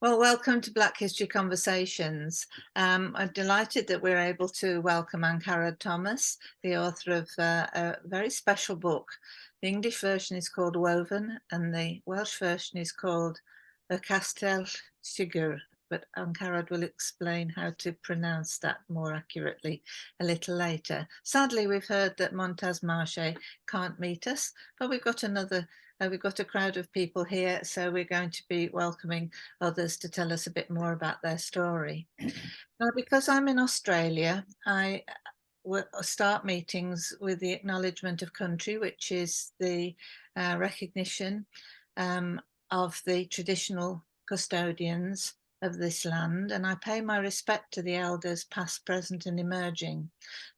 Well, welcome to Black History Conversations. I'm delighted that we're able to welcome Angharad Tomos, the author of a very special book. The English version is called Woven and the Welsh version is called Y Castell Sigur, but Angharad will explain how to pronounce that more accurately a little later. Sadly, we've heard that Montaz Marche can't meet us, but we've got a crowd of people here, so we're going to be welcoming others to tell us a bit more about their story. Now, because I'm in Australia, I will start meetings with the acknowledgement of country, which is the recognition of the traditional custodians of this land, and I pay my respect to the elders past, present and emerging.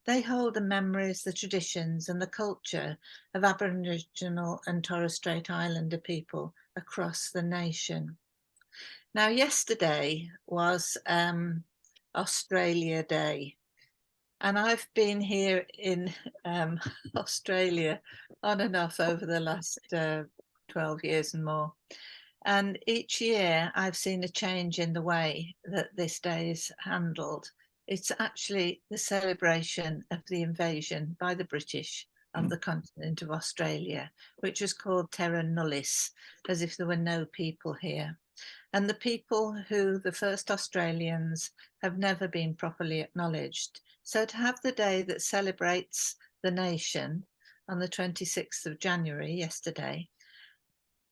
They hold the memories, the traditions and the culture of Aboriginal and Torres Strait Islander people across the nation. Now, yesterday was Australia Day, and I've been here in Australia on and off over the last 12 years and more. And each year I've seen a change in the way that this day is handled. It's actually the celebration of the invasion by the British of the continent of Australia, which was called Terra Nullius, as if there were no people here. And the people who, the first Australians, have never been properly acknowledged. So to have the day that celebrates the nation on the 26th of January, yesterday,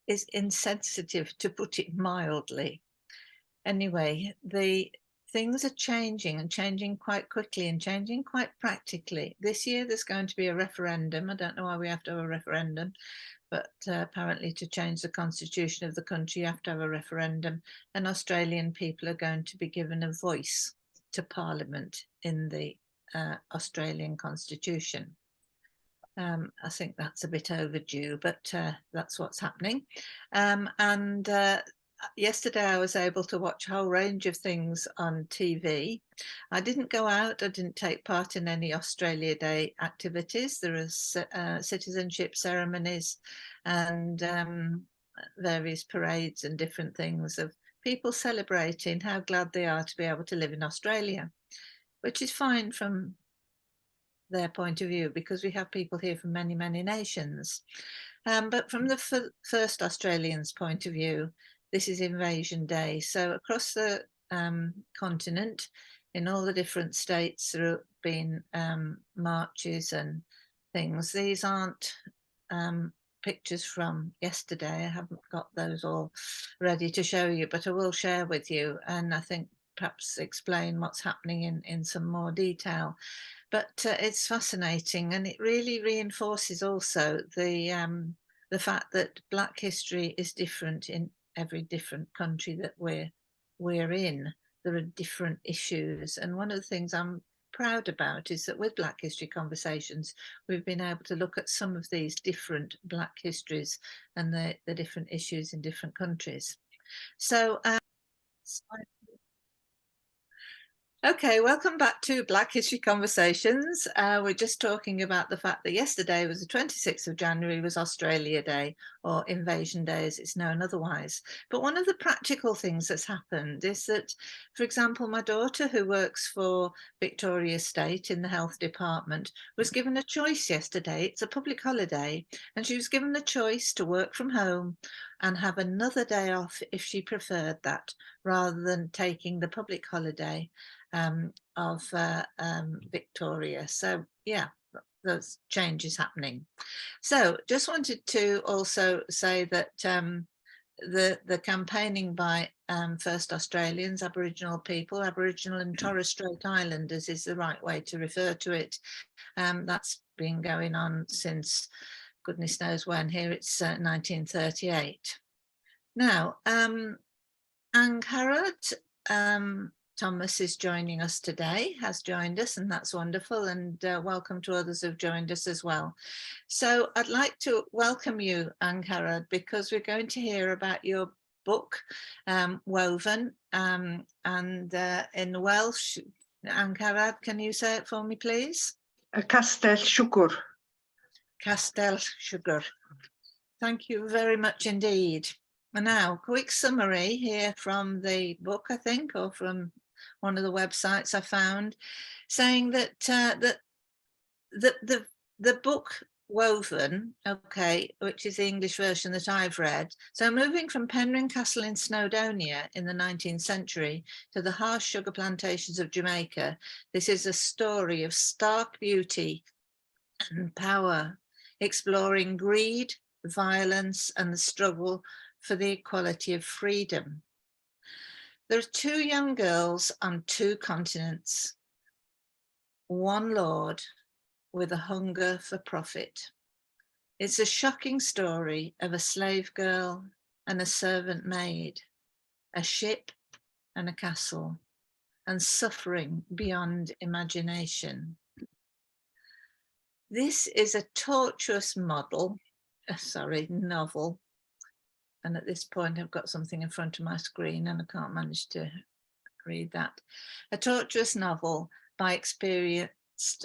is insensitive, to put it mildly. Anyway, the things are changing and changing quite quickly and changing quite practically. This year there's going to be a referendum. I don't know why we have to have a referendum, but apparently to change the constitution of the country you have to have a referendum, and Australian people are going to be given a voice to Parliament in the Australian constitution. I think that's a bit overdue, but that's what's happening. Yesterday I was able to watch a whole range of things on TV. I didn't go out, I didn't take part in any Australia Day activities. There are citizenship ceremonies and various parades and different things of people celebrating how glad they are to be able to live in Australia, which is fine from their point of view because we have people here from many, many nations. But from the first Australians' point of view, this is Invasion Day. So across the continent, in all the different states, there have been marches and things. These aren't pictures from yesterday. I haven't got those all ready to show you, but I will share with you, and I think perhaps explain what's happening in some more detail. But it's fascinating, and it really reinforces also the fact that Black history is different in every different country that we're in. There are different issues, and one of the things I'm proud about is that with Black History Conversations, we've been able to look at some of these different Black histories and the different issues in different countries. So okay, welcome back to Black History Conversations. We're just talking about the fact that yesterday was the 26th of January, was Australia Day, or Invasion Day as it's known otherwise. But one of the practical things that's happened is that, for example, my daughter, who works for Victoria State in the health department, was given a choice yesterday. It's a public holiday, and she was given the choice to work from home and have another day off if she preferred that, rather than taking the public holiday of Victoria. So yeah, those changes happening. So just wanted to also say that the campaigning by First Australians, Aboriginal people, Aboriginal and Torres Strait Islanders is the right way to refer to it. That's been going on since goodness knows when. Here it's 1938. Now, Angharad Tomos is joining us today, has joined us, and that's wonderful, and welcome to others who've joined us as well. So I'd like to welcome you, Angharad, because we're going to hear about your book, Woven, and in Welsh. Angharad, can you say it for me, please? Y Castell Siwgr. Castell Siwgr. Thank you very much indeed. Now, quick summary here from the book, I think, or from one of the websites I found, saying that the book Woven, okay, which is the English version that I've read. So moving from Penrhyn Castle in Snowdonia in the 19th century to the harsh sugar plantations of Jamaica, this is a story of stark beauty and power, exploring greed, violence, and the struggle for the equality of freedom. There are two young girls on two continents, one lord with a hunger for profit. It's a shocking story of a slave girl and a servant maid, a ship and a castle, and suffering beyond imagination. This is a tortuous novel, and at this point I've got something in front of my screen and I can't manage to read that. A tortuous novel by experienced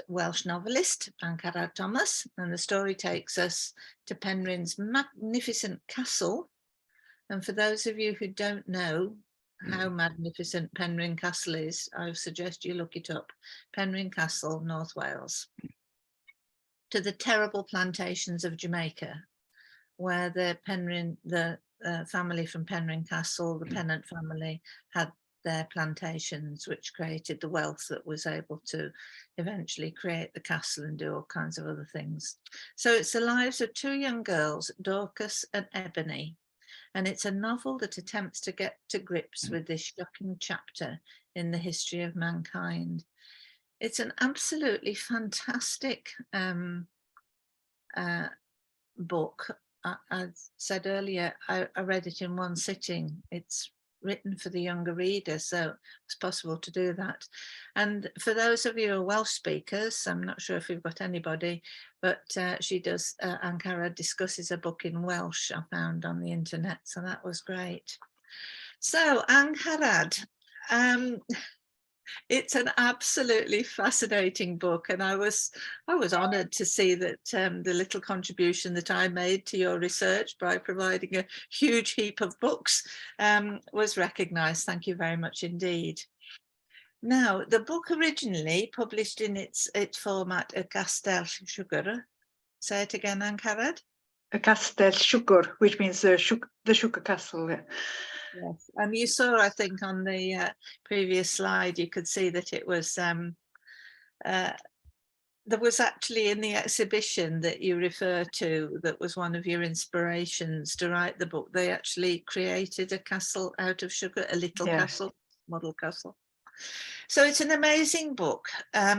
Welsh novelist Angharad Tomos, and the story takes us to Penrhyn's magnificent castle. And for those of you who don't know how magnificent Penrhyn Castle is, I suggest you look it up. Penrhyn Castle, North Wales. To the terrible plantations of Jamaica, where the family from Penrhyn Castle, the Pennant family, had their plantations, which created the wealth that was able to eventually create the castle and do all kinds of other things. So it's the lives of two young girls, Dorcas and Ebony, and it's a novel that attempts to get to grips with this shocking chapter in the history of mankind. It's an absolutely fantastic book. I said earlier, I read it in one sitting. It's written for the younger reader, so it's possible to do that. And for those of you who are Welsh speakers, I'm not sure if we've got anybody, but she does, Angharad discusses a book in Welsh I found on the internet, so that was great. So Angharad, it's an absolutely fascinating book, and I was honoured to see that the little contribution that I made to your research by providing a huge heap of books was recognised. Thank you very much indeed. Now, the book originally published in its format, a Castell Sugar. Say it again, Angharad. A Castell Sugar, which means the sugar castle. Yes, and you saw, I think, on the previous slide, you could see that it was, there was actually in the exhibition that you refer to, that was one of your inspirations to write the book, they actually created a castle out of sugar, a little castle, model castle. So it's an amazing book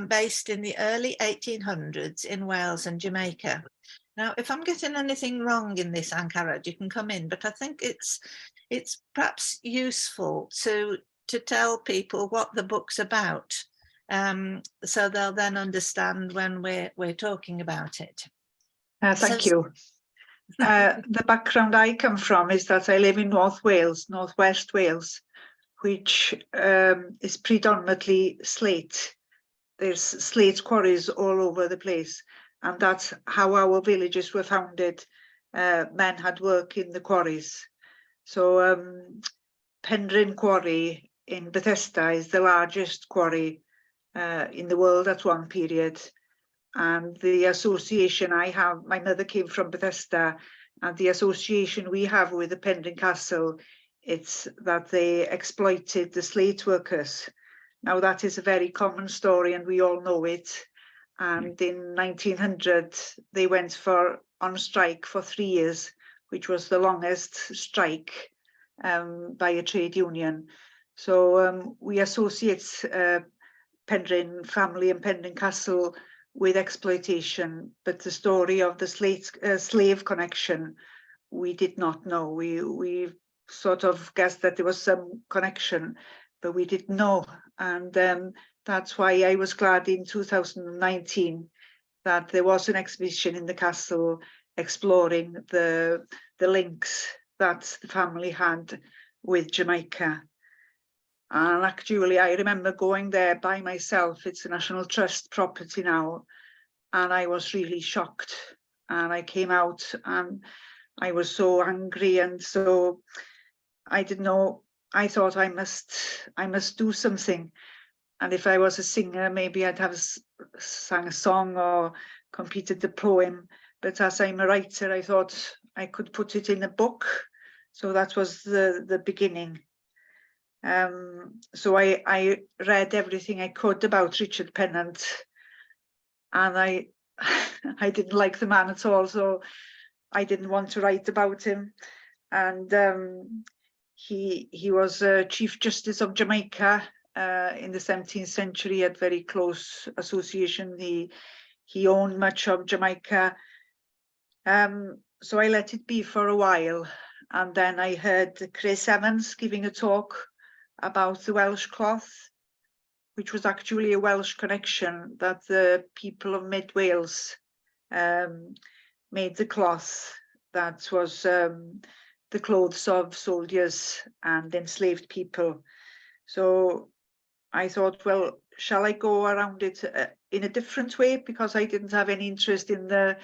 based in the early 1800s in Wales and Jamaica. Now, if I'm getting anything wrong in this, Angharad, you can come in, but I think it's perhaps useful to tell people what the book's about, so they'll then understand when we're talking about it. Thank you. The background I come from is that I live in North Wales, Northwest Wales, which is predominantly slate. There's slate quarries all over the place, and that's how our villages were founded. Men had work in the quarries. So Penrhyn Quarry in Bethesda is the largest quarry in the world at one period. And the association I have, my mother came from Bethesda, and the association we have with the Penrhyn Castle, it's that they exploited the slate workers. Now that is a very common story and we all know it. And in 1900, they went on strike for 3 years, which was the longest strike by a trade union. So we associate Penrhyn family and Penrhyn Castle with exploitation, but the story of the slave connection, we did not know. We sort of guessed that there was some connection, but we didn't know. And that's why I was glad in 2019 that there was an exhibition in the castle exploring the links that the family had with Jamaica. And actually, I remember going there by myself. It's a National Trust property now. And I was really shocked. And I came out and I was so angry, and so I didn't know. I thought I must do something. And if I was a singer, maybe I'd have sang a song or completed the poem. But as I'm a writer, I thought I could put it in a book. So that was the beginning. So I read everything I could about Richard Pennant, and I I didn't like the man at all, so I didn't want to write about him. And he was Chief Justice of Jamaica in the 17th century, had very close association. He owned much of Jamaica. So I let it be for a while. And then I heard Chris Evans giving a talk about the Welsh cloth, which was actually a Welsh connection, that the people of Mid Wales made the cloth that was the clothes of soldiers and enslaved people. So I thought, well, shall I go around it in a different way? Because I didn't have any interest in the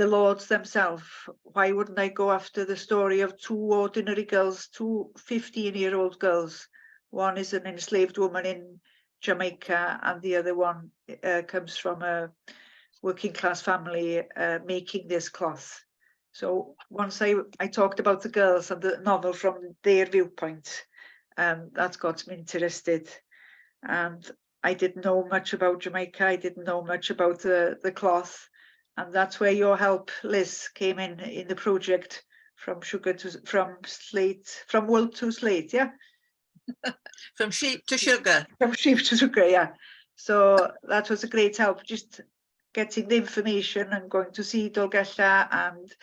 lords themselves. Why wouldn't I go after the story of two ordinary girls, two 15-year-old girls? One is an enslaved woman in Jamaica, and the other one comes from a working class family making this cloth. So once I talked about the girls and the novel from their viewpoint, that got me interested. And I didn't know much about Jamaica. I didn't know much about the cloth. And that's where your help, Liz, came in the project, from wool to slate, yeah? From sheep to sugar. From sheep to sugar, yeah. So that was a great help, just getting the information and going to see Dolgella and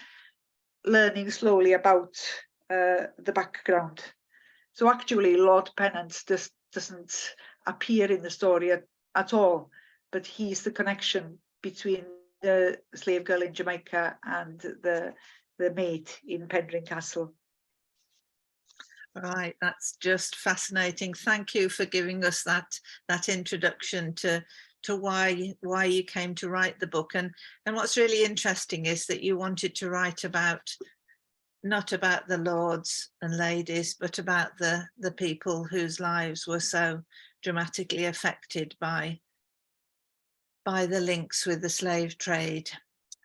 learning slowly about the background. So actually, Lord Pennant doesn't appear in the story at all, but he's the connection between the slave girl in Jamaica and the maid in Penrhyn Castle. Right, that's just fascinating. Thank you for giving us that introduction to why you came to write the book. And what's really interesting is that you wanted to write about, not about the lords and ladies, but about the people whose lives were so dramatically affected by the links with the slave trade.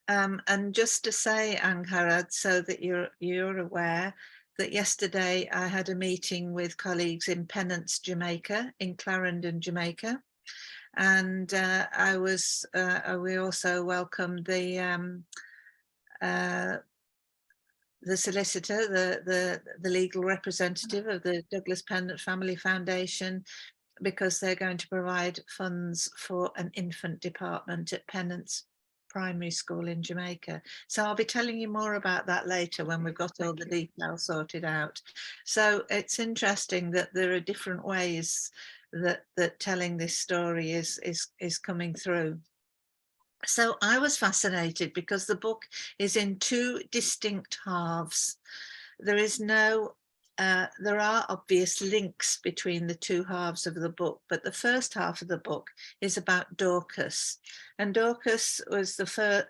And just to say, Angharad, so that you're aware, that yesterday I had a meeting with colleagues in Pennants, Jamaica, in Clarendon, Jamaica, and we also welcomed the solicitor, the legal representative of the Douglas Pennant Family Foundation, because they're going to provide funds for an infant department at Pennants Primary School in Jamaica. So I'll be telling you more about that later when we've got all the details sorted out. So it's interesting that there are different ways that telling this story is coming through. So I was fascinated because the book is in two distinct halves. There is no there are obvious links between the two halves of the book, but the first half of the book is about Dorcas. And Dorcas was the first,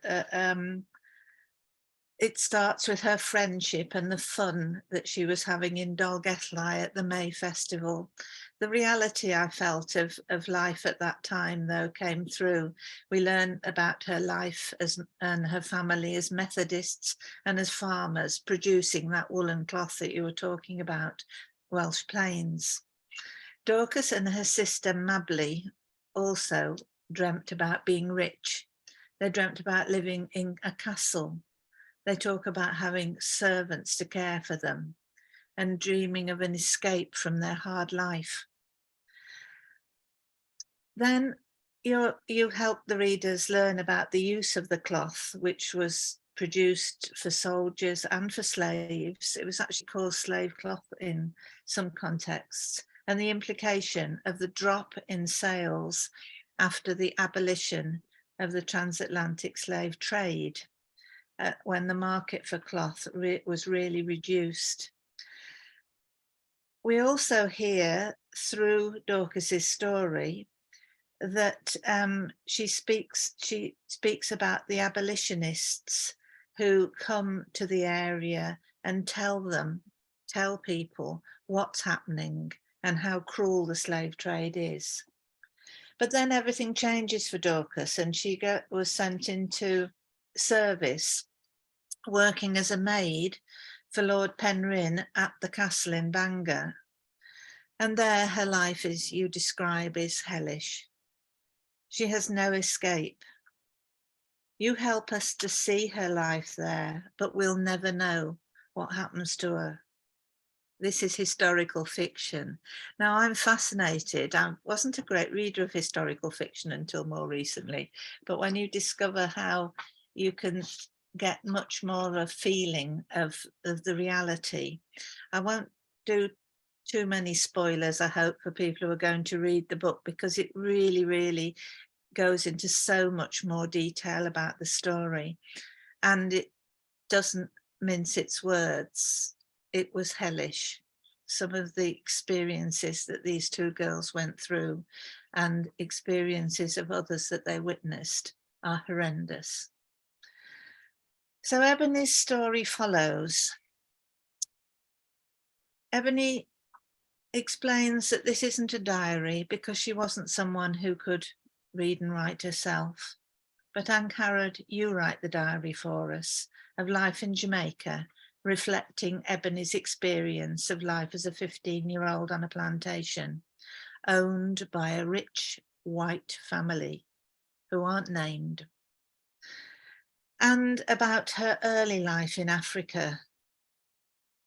it starts with her friendship and the fun that she was having in Dolgellau at the May Festival. The reality I felt of life at that time, though, came through. We learn about her life and her family as Methodists and as farmers, producing that woolen cloth that you were talking about, Welsh Plains. Dorcas and her sister Mably also dreamt about being rich. They dreamt about living in a castle. They talk about having servants to care for them and dreaming of an escape from their hard life. Then you help the readers learn about the use of the cloth, which was produced for soldiers and for slaves. It was actually called slave cloth in some contexts, and the implication of the drop in sales after the abolition of the transatlantic slave trade, when the market for cloth was really reduced. We also hear through Dorcas's story that she speaks about the abolitionists who come to the area and tell people what's happening and how cruel the slave trade is. But then everything changes for Dorcas, and she was sent into service, working as a maid for Lord Penrhyn at the castle in Bangor. And there her life, as you describe, is hellish. She has no escape. You help us to see her life there, but we'll never know what happens to her. This is historical fiction. Now, I'm fascinated. I wasn't a great reader of historical fiction until more recently, but when you discover how you can get much more of a feeling of the reality, I won't do too many spoilers, I hope, for people who are going to read the book, because it really, really goes into so much more detail about the story, and it doesn't mince its words. It was hellish. Some of the experiences that these two girls went through and experiences of others that they witnessed are horrendous. So Ebony's story follows. Ebony explains that this isn't a diary because she wasn't someone who could read and write herself. But Angharad, you write the diary for us of life in Jamaica, reflecting Ebony's experience of life as a 15-year-old on a plantation, owned by a rich white family who aren't named, and about her early life in Africa,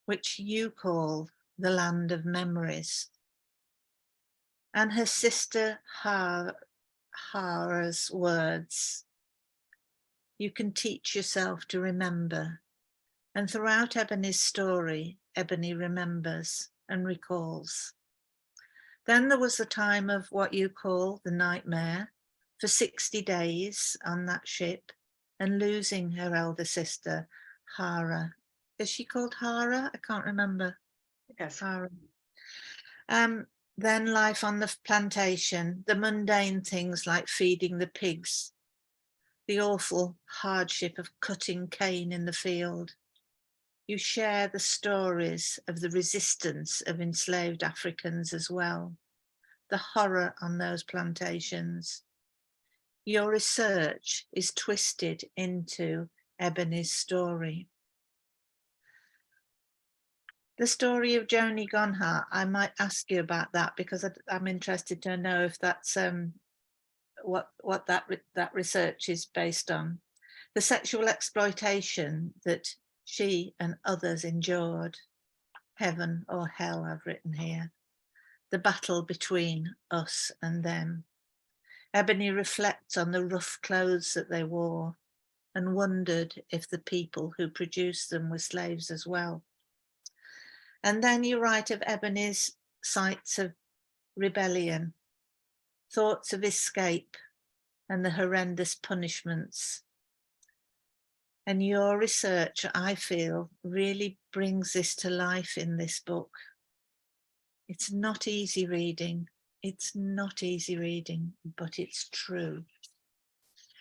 which you call the land of memories, and her sister Hara's words, you can teach yourself to remember. And throughout Ebony's story, Ebony remembers and recalls. Then there was the time of what you call the nightmare, for 60 days on that ship, and losing her elder sister, Hara. Is she called Hara? I can't remember. Yes. Hara. Then life on the plantation, the mundane things like feeding the pigs, the awful hardship of cutting cane in the field. You share the stories of the resistance of enslaved Africans as well, the horror on those plantations. Your research is twisted into Ebony's story. The story of Joni Gonhart, I might ask you about that, because I'm interested to know if that's what that research is based on. The sexual exploitation that she and others endured. Heaven or hell, I've written here. The battle between us and them. Ebony reflects on the rough clothes that they wore and wondered if the people who produced them were slaves as well. And then you write of Ebony's sights of rebellion, thoughts of escape, and the horrendous punishments. And your research, I feel, really brings this to life in this book. It's not easy reading. It's not easy reading, but it's true.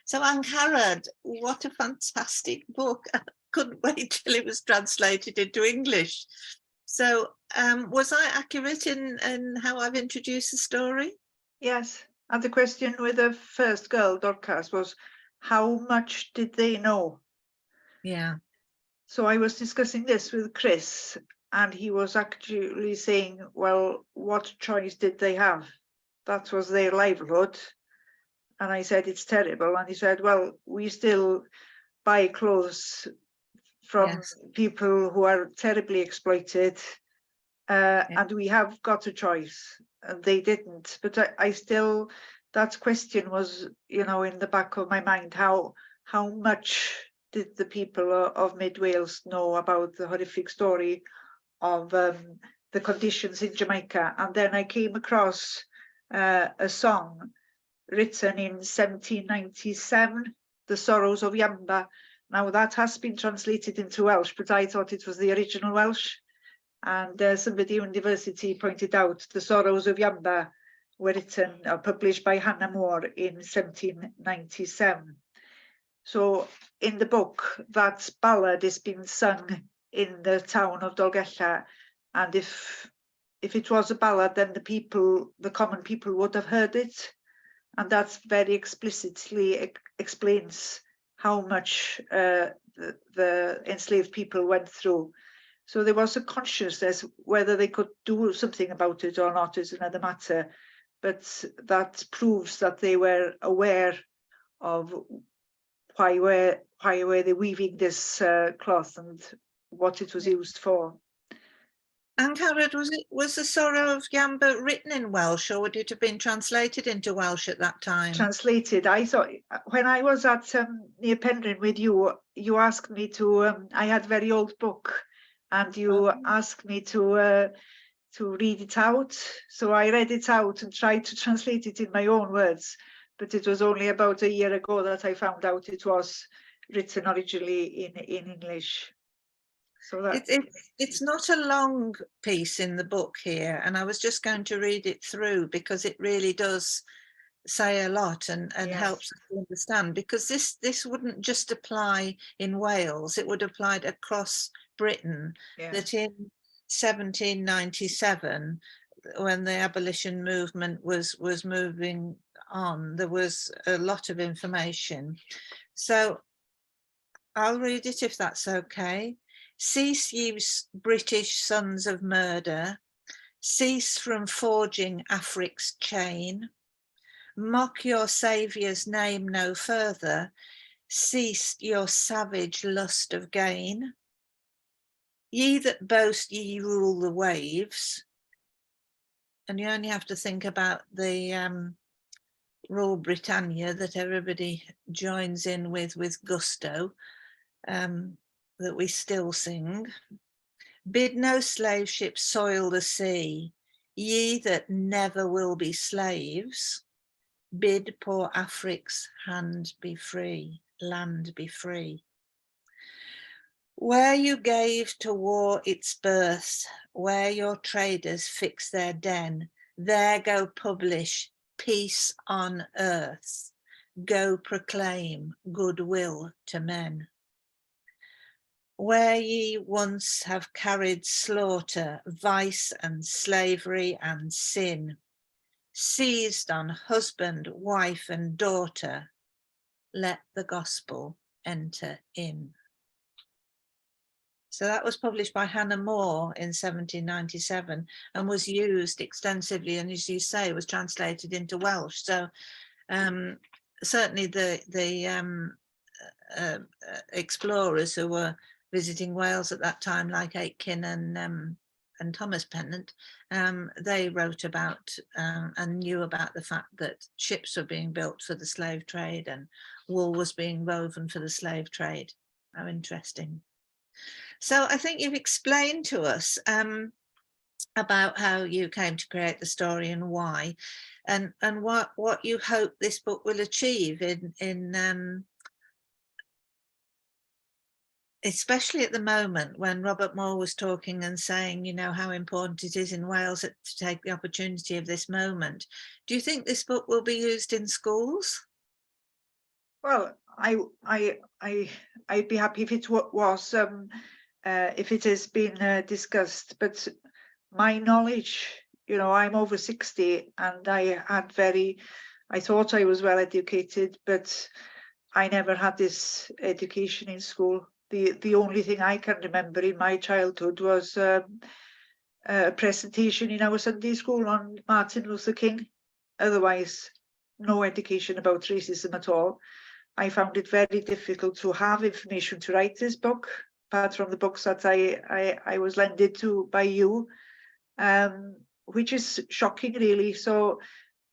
So Angharad, what a fantastic book. I couldn't wait till it was translated into English. So was I accurate in how I've introduced the story? Yes. And the question with the first girl, Dorcas, was how much did they know? Yeah. So I was discussing this with Chris, and he was actually saying, well, what choice did they have? That was their livelihood. And I said, it's terrible. And he said, well, we still buy clothes from people who are terribly exploited, and we have got a choice. And they didn't. But I still, that question was, in the back of my mind, how much did the people of Mid Wales know about the horrific story of the conditions in Jamaica? And then I came across a song written in 1797, The Sorrows of Yamba. Now that has been translated into Welsh, but I thought it was the original Welsh. And somebody at university pointed out The Sorrows of Yamba were written or published by Hannah More in 1797. So in the book, that ballad is being sung in the town of Dolgella, and if it was a ballad, then the common people would have heard it, and that's very explicitly explains how much the enslaved people went through. So there was a consciousness. Whether they could do something about it or not is another matter, but that proves that they were aware of why were they weaving this cloth and what it was used for. Angharad, was the Sorrow of Yamba written in Welsh, or would it have been translated into Welsh at that time? Translated. I thought when I was at near Penryn with you, you asked me to. I had a very old book, and you asked me to read it out. So I read it out and tried to translate it in my own words. But it was only about a year ago that I found out it was written originally in English. So that it's not a long piece in the book here, and I was just going to read it through because it really does say a lot and Yes. helps us to understand, because this wouldn't just apply in Wales, it would apply across Britain. Yeah. That in 1797, when the abolition movement was moving on, there was a lot of information. So I'll read it if that's okay. Cease, ye British sons of murder, cease from forging Afric's chain. Mock your Saviour's name no further, cease your savage lust of gain. Ye that boast ye rule the waves, and you only have to think about the Rule Britannia that everybody joins in with gusto, that we still sing. Bid no slave ship soil the sea, ye that never will be slaves. Bid poor Afric's hand be free, land be free. Where you gave to war its birth, where your traders fix their den, there go publish peace on earth, go proclaim goodwill to men. Where ye once have carried slaughter, vice and slavery and sin, seized on husband, wife and daughter, let the gospel enter in. So that was published by Hannah More in 1797 and was used extensively, and as you say, was translated into Welsh. So certainly the explorers who were visiting Wales at that time, like Aitken and Thomas Pennant, they wrote about and knew about the fact that ships were being built for the slave trade and wool was being woven for the slave trade. How interesting. So I think you've explained to us about how you came to create the story and why, and what you hope this book will achieve in especially at the moment when Robert Moore was talking and saying, you know, how important it is in Wales to take the opportunity of this moment. Do you think this book will be used in schools? Well, I'd be happy if it was, if it has been discussed, but my knowledge, you know, I'm over 60 and I thought I was well educated, but I never had this education in school. The only thing I can remember in my childhood was a presentation in our Sunday school on Martin Luther King. Otherwise, no education about racism at all. I found it very difficult to have information to write this book, apart from the books that I was lended to by you, which is shocking, really. So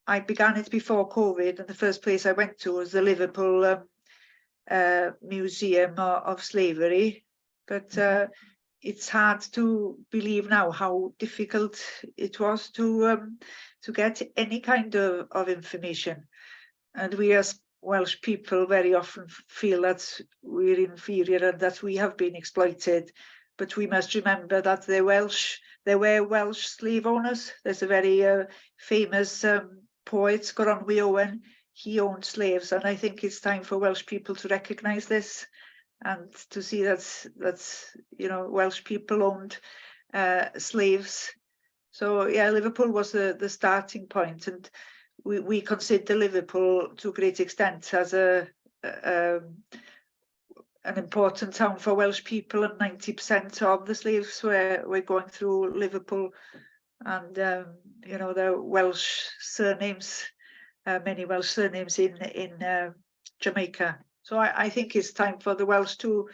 I began it before COVID, and the first place I went to was the Liverpool Museum of Slavery. But it's hard to believe now how difficult it was to get any kind of information. And we as Welsh people very often feel that we're inferior and that we have been exploited. But we must remember that there were Welsh slave owners. There's a very famous poet, Gronwy Owen. he owned slaves, and I think it's time for Welsh people to recognise this and to see that's Welsh people owned slaves. So yeah, Liverpool was the starting point, and we consider Liverpool to a great extent as an important town for Welsh people, and 90% of the slaves were going through Liverpool, and the Welsh surnames, many Welsh surnames in Jamaica. So I think it's time for the Welsh to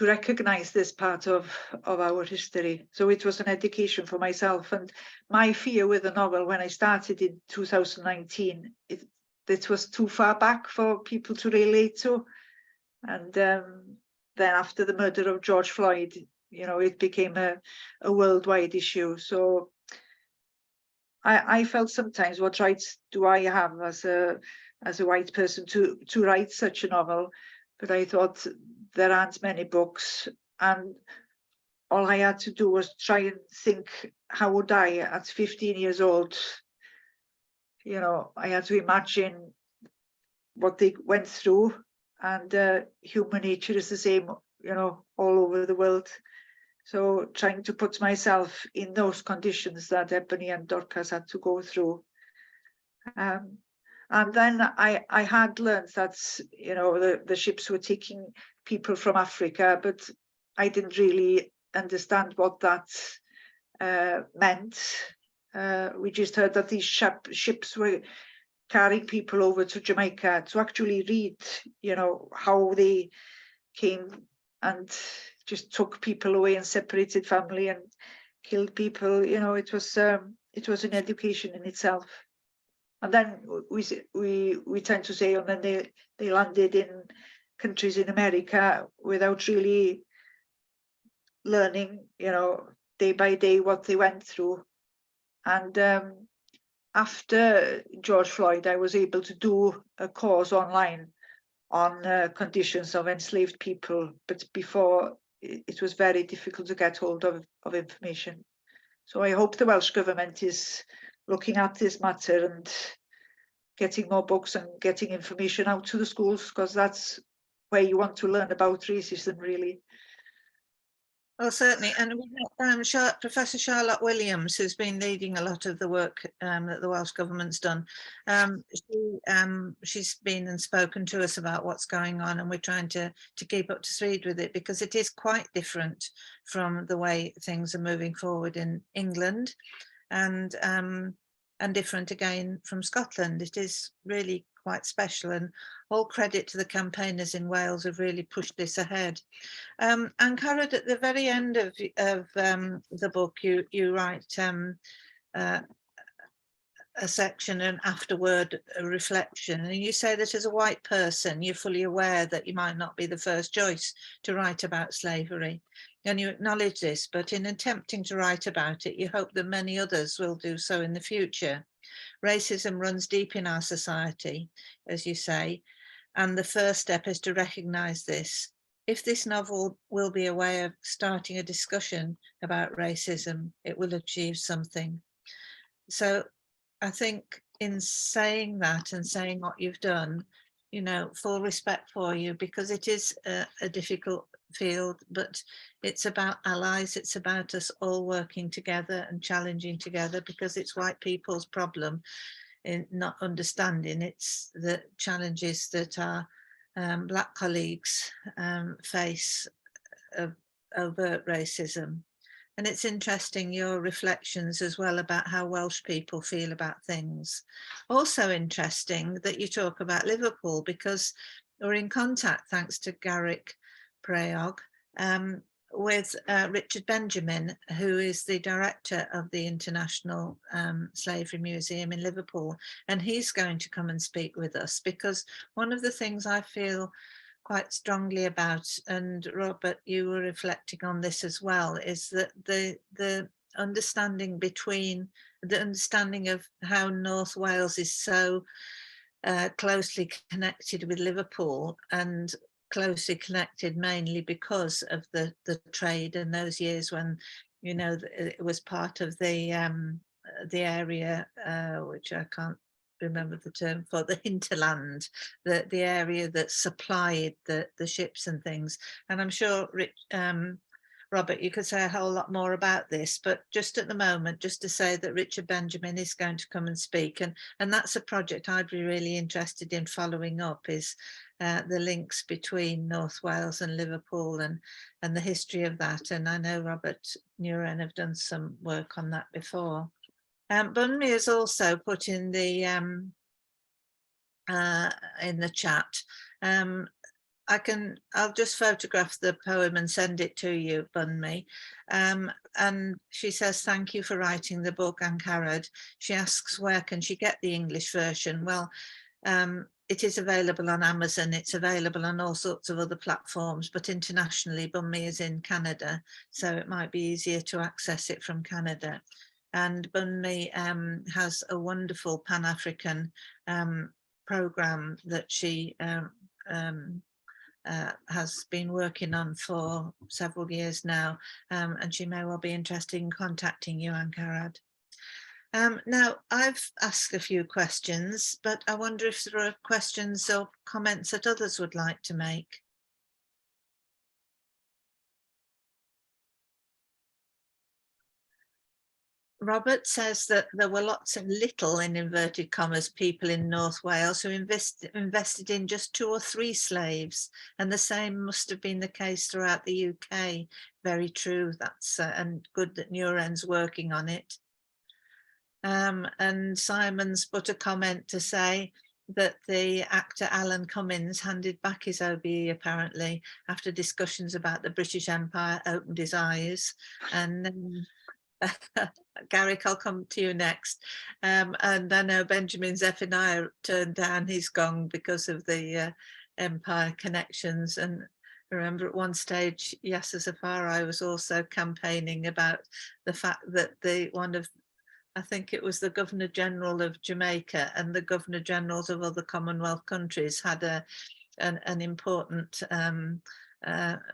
recognise this part of our history. So it was an education for myself, and my fear with the novel when I started in 2019, it was too far back for people to relate to, and then after the murder of George Floyd, it became a worldwide issue. So I felt sometimes, what rights do I have as a white person to write such a novel? But I thought there aren't many books, and all I had to do was try and think, how would I, at 15 years old, I had to imagine what they went through, and human nature is the same, all over the world. So trying to put myself in those conditions that Ebony and Dorcas had to go through. And then I had learned that, the ships were taking people from Africa, but I didn't really understand what that meant. We just heard that these ships were carrying people over to Jamaica to actually read, how they came and just took people away and separated family and killed people. It was an education in itself. And then we tend to say, and then they landed in countries in America without really learning, day by day what they went through. And after George Floyd, I was able to do a course online on conditions of enslaved people, but before it was very difficult to get hold of information. So I hope the Welsh Government is looking at this matter and getting more books and getting information out to the schools, because that's where you want to learn about racism, really. Well, certainly. And we have Professor Charlotte Williams, who's been leading a lot of the work that the Welsh Government's done. She's been and spoken to us about what's going on, and we're trying to keep up to speed with it, because it is quite different from the way things are moving forward in England, and different again from Scotland. It is really quite special, and all credit to the campaigners in Wales who've really pushed this ahead. Angharad, at the very end of the book, you write a section, an afterword reflection, and you say that as a white person, you're fully aware that you might not be the first choice to write about slavery, and you acknowledge this, but in attempting to write about it, you hope that many others will do so in the future. Racism runs deep in our society, as you say, and the first step is to recognise this. If this novel will be a way of starting a discussion about racism, it will achieve something. So I think in saying that and saying what you've done, full respect for you, because it is a difficult field, but it's about allies. It's about us all working together and challenging together, because it's white people's problem in not understanding. It's the challenges that our Black colleagues face of overt racism. And it's interesting, your reflections as well about how Welsh people feel about things. Also interesting that you talk about Liverpool, because we're in contact, thanks to Garrick Prayog, with Richard Benjamin, who is the director of the International Slavery Museum in Liverpool. And he's going to come and speak with us, because one of the things I feel quite strongly about, and Robert, you were reflecting on this as well, is that the understanding of how North Wales is so closely connected with Liverpool, and closely connected mainly because of the trade in those years when, it was part of the area, which I can't remember the term for the hinterland, the area that supplied the ships and things. And I'm sure Robert, you could say a whole lot more about this, but just at the moment, just to say that Richard Benjamin is going to come and speak, and that's a project I'd be really interested in following up, is the links between North Wales and Liverpool and the history of that. And I know Robert Neuren have done some work on that before. Bunmi has also put in the chat. I'll just photograph the poem and send it to you, Bunmi. And she says, thank you for writing the book, Angharad. She asks, where can she get the English version? Well, it is available on Amazon. It's available on all sorts of other platforms, but internationally, Bunmi is in Canada, so it might be easier to access it from Canada. And Bunmi has a wonderful Pan-African program that she has been working on for several years now, and she may well be interested in contacting you, Angharad. Now, I've asked a few questions, but I wonder if there are questions or comments that others would like to make. Robert says that there were lots of little, in inverted commas, people in North Wales who invested in just 2 or 3 slaves, and the same must have been the case throughout the UK. Very true. That's and good that Neuren's working on it. And Simon's put a comment to say that the actor Alan Cummins handed back his OBE apparently after discussions about the British Empire opened his eyes. And Garrick, I'll come to you next. And I know Benjamin Zephaniah turned down his gong because of the Empire connections. And I remember at one stage, Yasser Safari was also campaigning about the fact that I think it was the Governor General of Jamaica and the Governor Generals of other Commonwealth countries had an important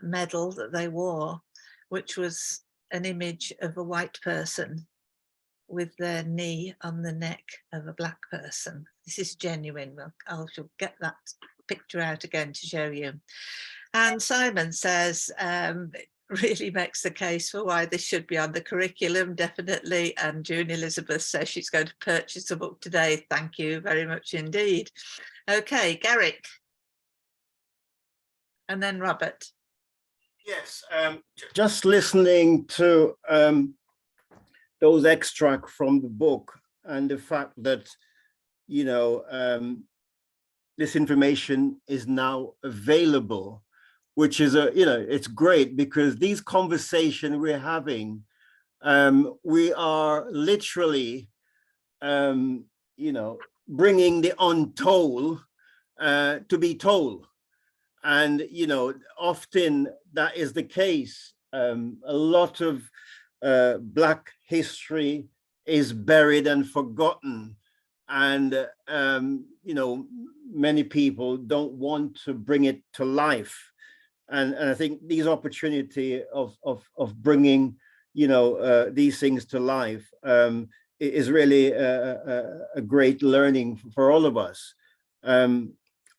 medal that they wore, which was an image of a white person with their knee on the neck of a black person. This is genuine. I shall get that picture out again to show you. And Simon says, really makes the case for why this should be on the curriculum, definitely. And June Elizabeth says she's going to purchase the book today. Thank you very much indeed. Okay, Garrick. And then Robert. Yes, just listening to those extracts from the book and the fact that, you know, this information is now available, which is it's great, because these conversations we're having, we are literally, bringing the untold to be told. And, often that is the case. A lot of Black history is buried and forgotten. And, many people don't want to bring it to life. And I think these opportunity of bringing, these things to life is really a great learning for all of us.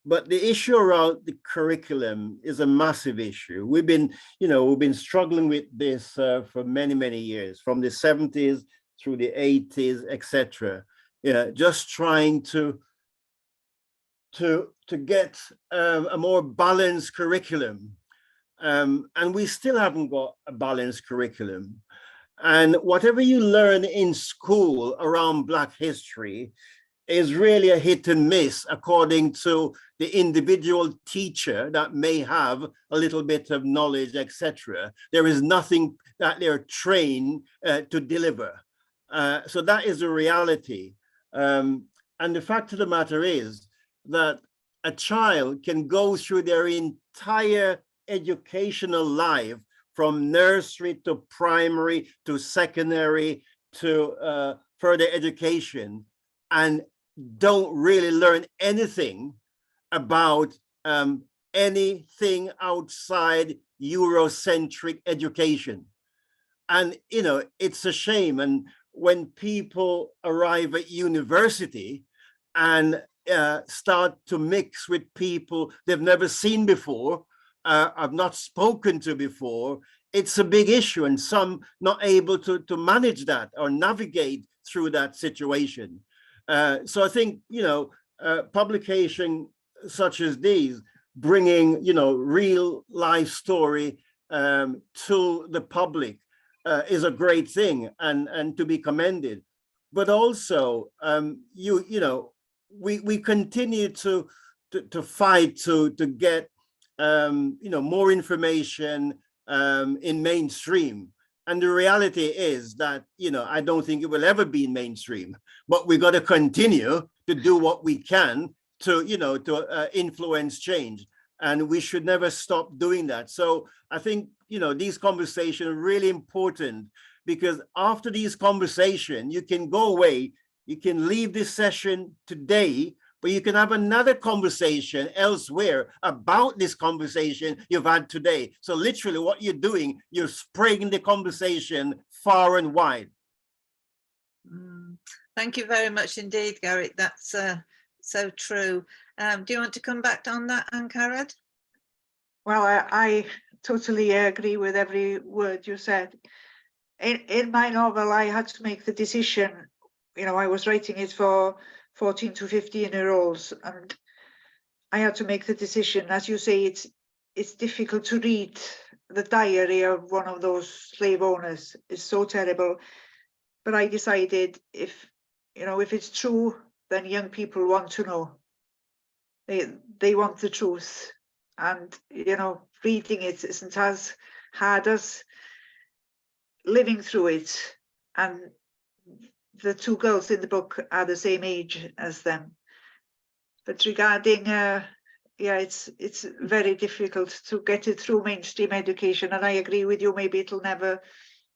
But the issue around the curriculum is a massive issue. We've been struggling with this for many, many years, from the 70s through the 80s, etc. Just trying to get a more balanced curriculum. And we still haven't got a balanced curriculum. And whatever you learn in school around Black history is really a hit and miss according to the individual teacher that may have a little bit of knowledge, etc. There is nothing that they're trained to deliver. So that is the reality. And the fact of the matter is that a child can go through their entire educational life, from nursery to primary to secondary to further education, and don't really learn anything about anything outside Eurocentric education. And, it's a shame. And when people arrive at university and start to mix with people they've never seen before, have not spoken to before, it's a big issue, and some not able to manage that or navigate through that situation. So I think, publication such as these, bringing, real life story to the public is a great thing, and to be commended. But also, we continue to fight to get more information in mainstream. And the reality is that, I don't think it will ever be in mainstream, but we got to continue to do what we can to, influence change. And we should never stop doing that. So I think, these conversations are really important, because after these conversations, you can go away, you can leave this session today, but you can have another conversation elsewhere about this conversation you've had today. So literally what you're doing, you're spreading the conversation far and wide. Thank you very much indeed, Garrick. That's so true. Do you want to come back on that, Angharad? Well, I totally agree with every word you said. In my novel, I had to make the decision, I was writing it for 14 to 15-year-olds, and I had to make the decision. As you say, it's difficult to read the diary of one of those slave owners. It's so terrible. But I decided, if it's true, then young people want to know. They want the truth. And, reading it isn't as hard as living through it. And the two girls in the book are the same age as them. But regarding, it's very difficult to get it through mainstream education. And I agree with you, maybe it'll never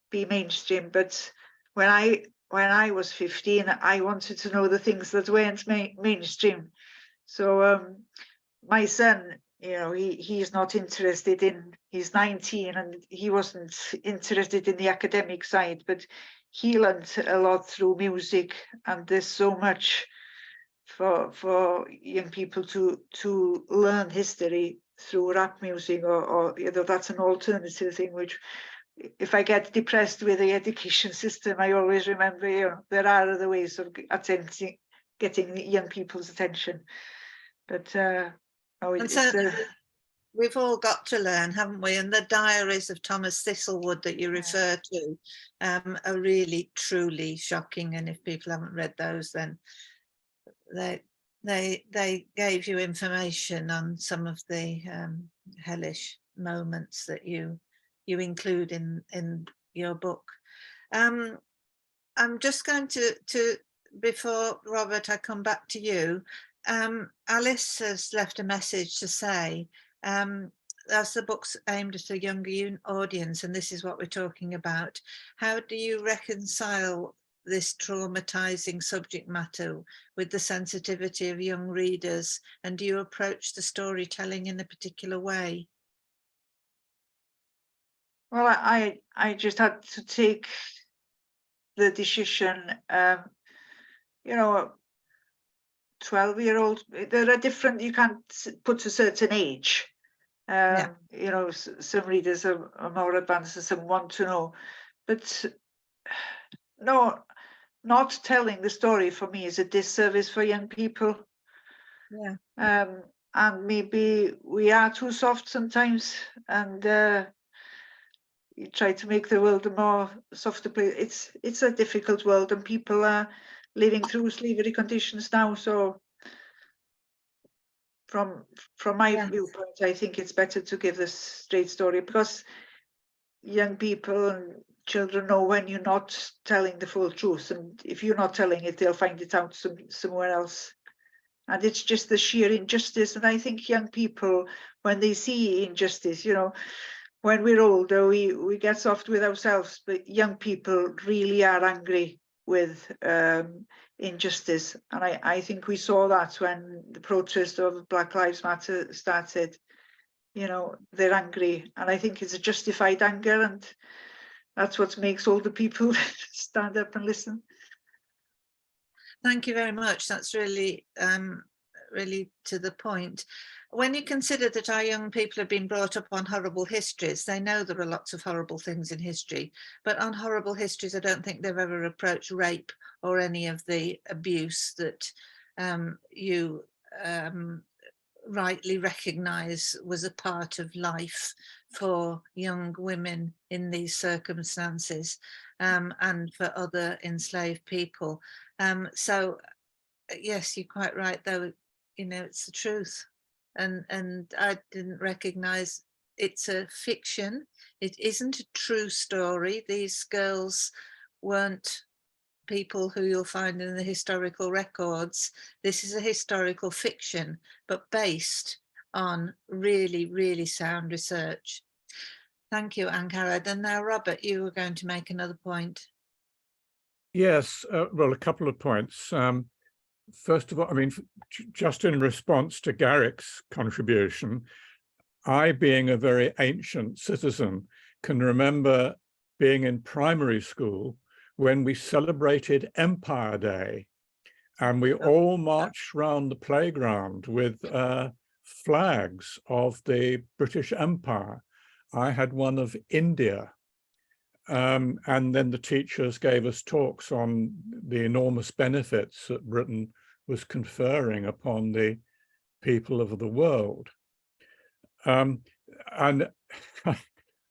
be mainstream. But when I was 15, I wanted to know the things that weren't mainstream. So my son, he's not interested in, he's 19 and he wasn't interested in the academic side, but he learned a lot through music, and there's so much for young people to learn history through rap music, or that's an alternative thing, which, if I get depressed with the education system, I always remember, there are other ways of getting young people's attention. But we've all got to learn, haven't we? And the diaries of Thomas Thistlewood that you refer to are really, truly shocking. And if people haven't read those, then they gave you information on some of the hellish moments that you include in your book. I'm just going to before Robert, I come back to you. Alice has left a message to say, as the book's aimed at a younger audience, and this is what we're talking about, how do you reconcile this traumatizing subject matter with the sensitivity of young readers, and do you approach the storytelling in a particular way? Well, I just had to take the decision. 12-year-old, there are different, you can't put a certain age. Some readers are more advanced and some want to know. But no, not telling the story for me is a disservice for young people. And maybe we are too soft sometimes, and you try to make the world a more softer place. It's a difficult world, and people are living through slavery conditions now. So from my viewpoint, I think it's better to give the straight story, because young people and children know when you're not telling the full truth, and if you're not telling it, they'll find it out somewhere else. And it's just the sheer injustice. And I think young people, when they see injustice, when we're older, we get soft with ourselves, but young people really are angry with injustice. And I think we saw that when the protest of Black Lives Matter started. They're angry, and I think it's a justified anger, and that's what makes older people stand up and listen. Thank you very much. That's really, really to the point. When you consider that our young people have been brought up on horrible histories, they know there are lots of horrible things in history, but on horrible histories, I don't think they've ever approached rape or any of the abuse that you rightly recognise was a part of life for young women in these circumstances, and for other enslaved people. So yes, you're quite right, though, you know, it's the truth. And I didn't recognise it's a fiction. It isn't a true story. These girls weren't people who you'll find in the historical records. This is a historical fiction, but based on really, really sound research. Thank you, Angharad. And now, Robert, you were going to make another point. Yes, well, a couple of points. First of all, I mean, just in response to Garrick's contribution, I, being a very ancient citizen, can remember being in primary school when we celebrated Empire Day, and we all marched around the playground with flags of the British Empire. I had one of India. And then the teachers gave us talks on the enormous benefits that Britain was conferring upon the people of the world. And I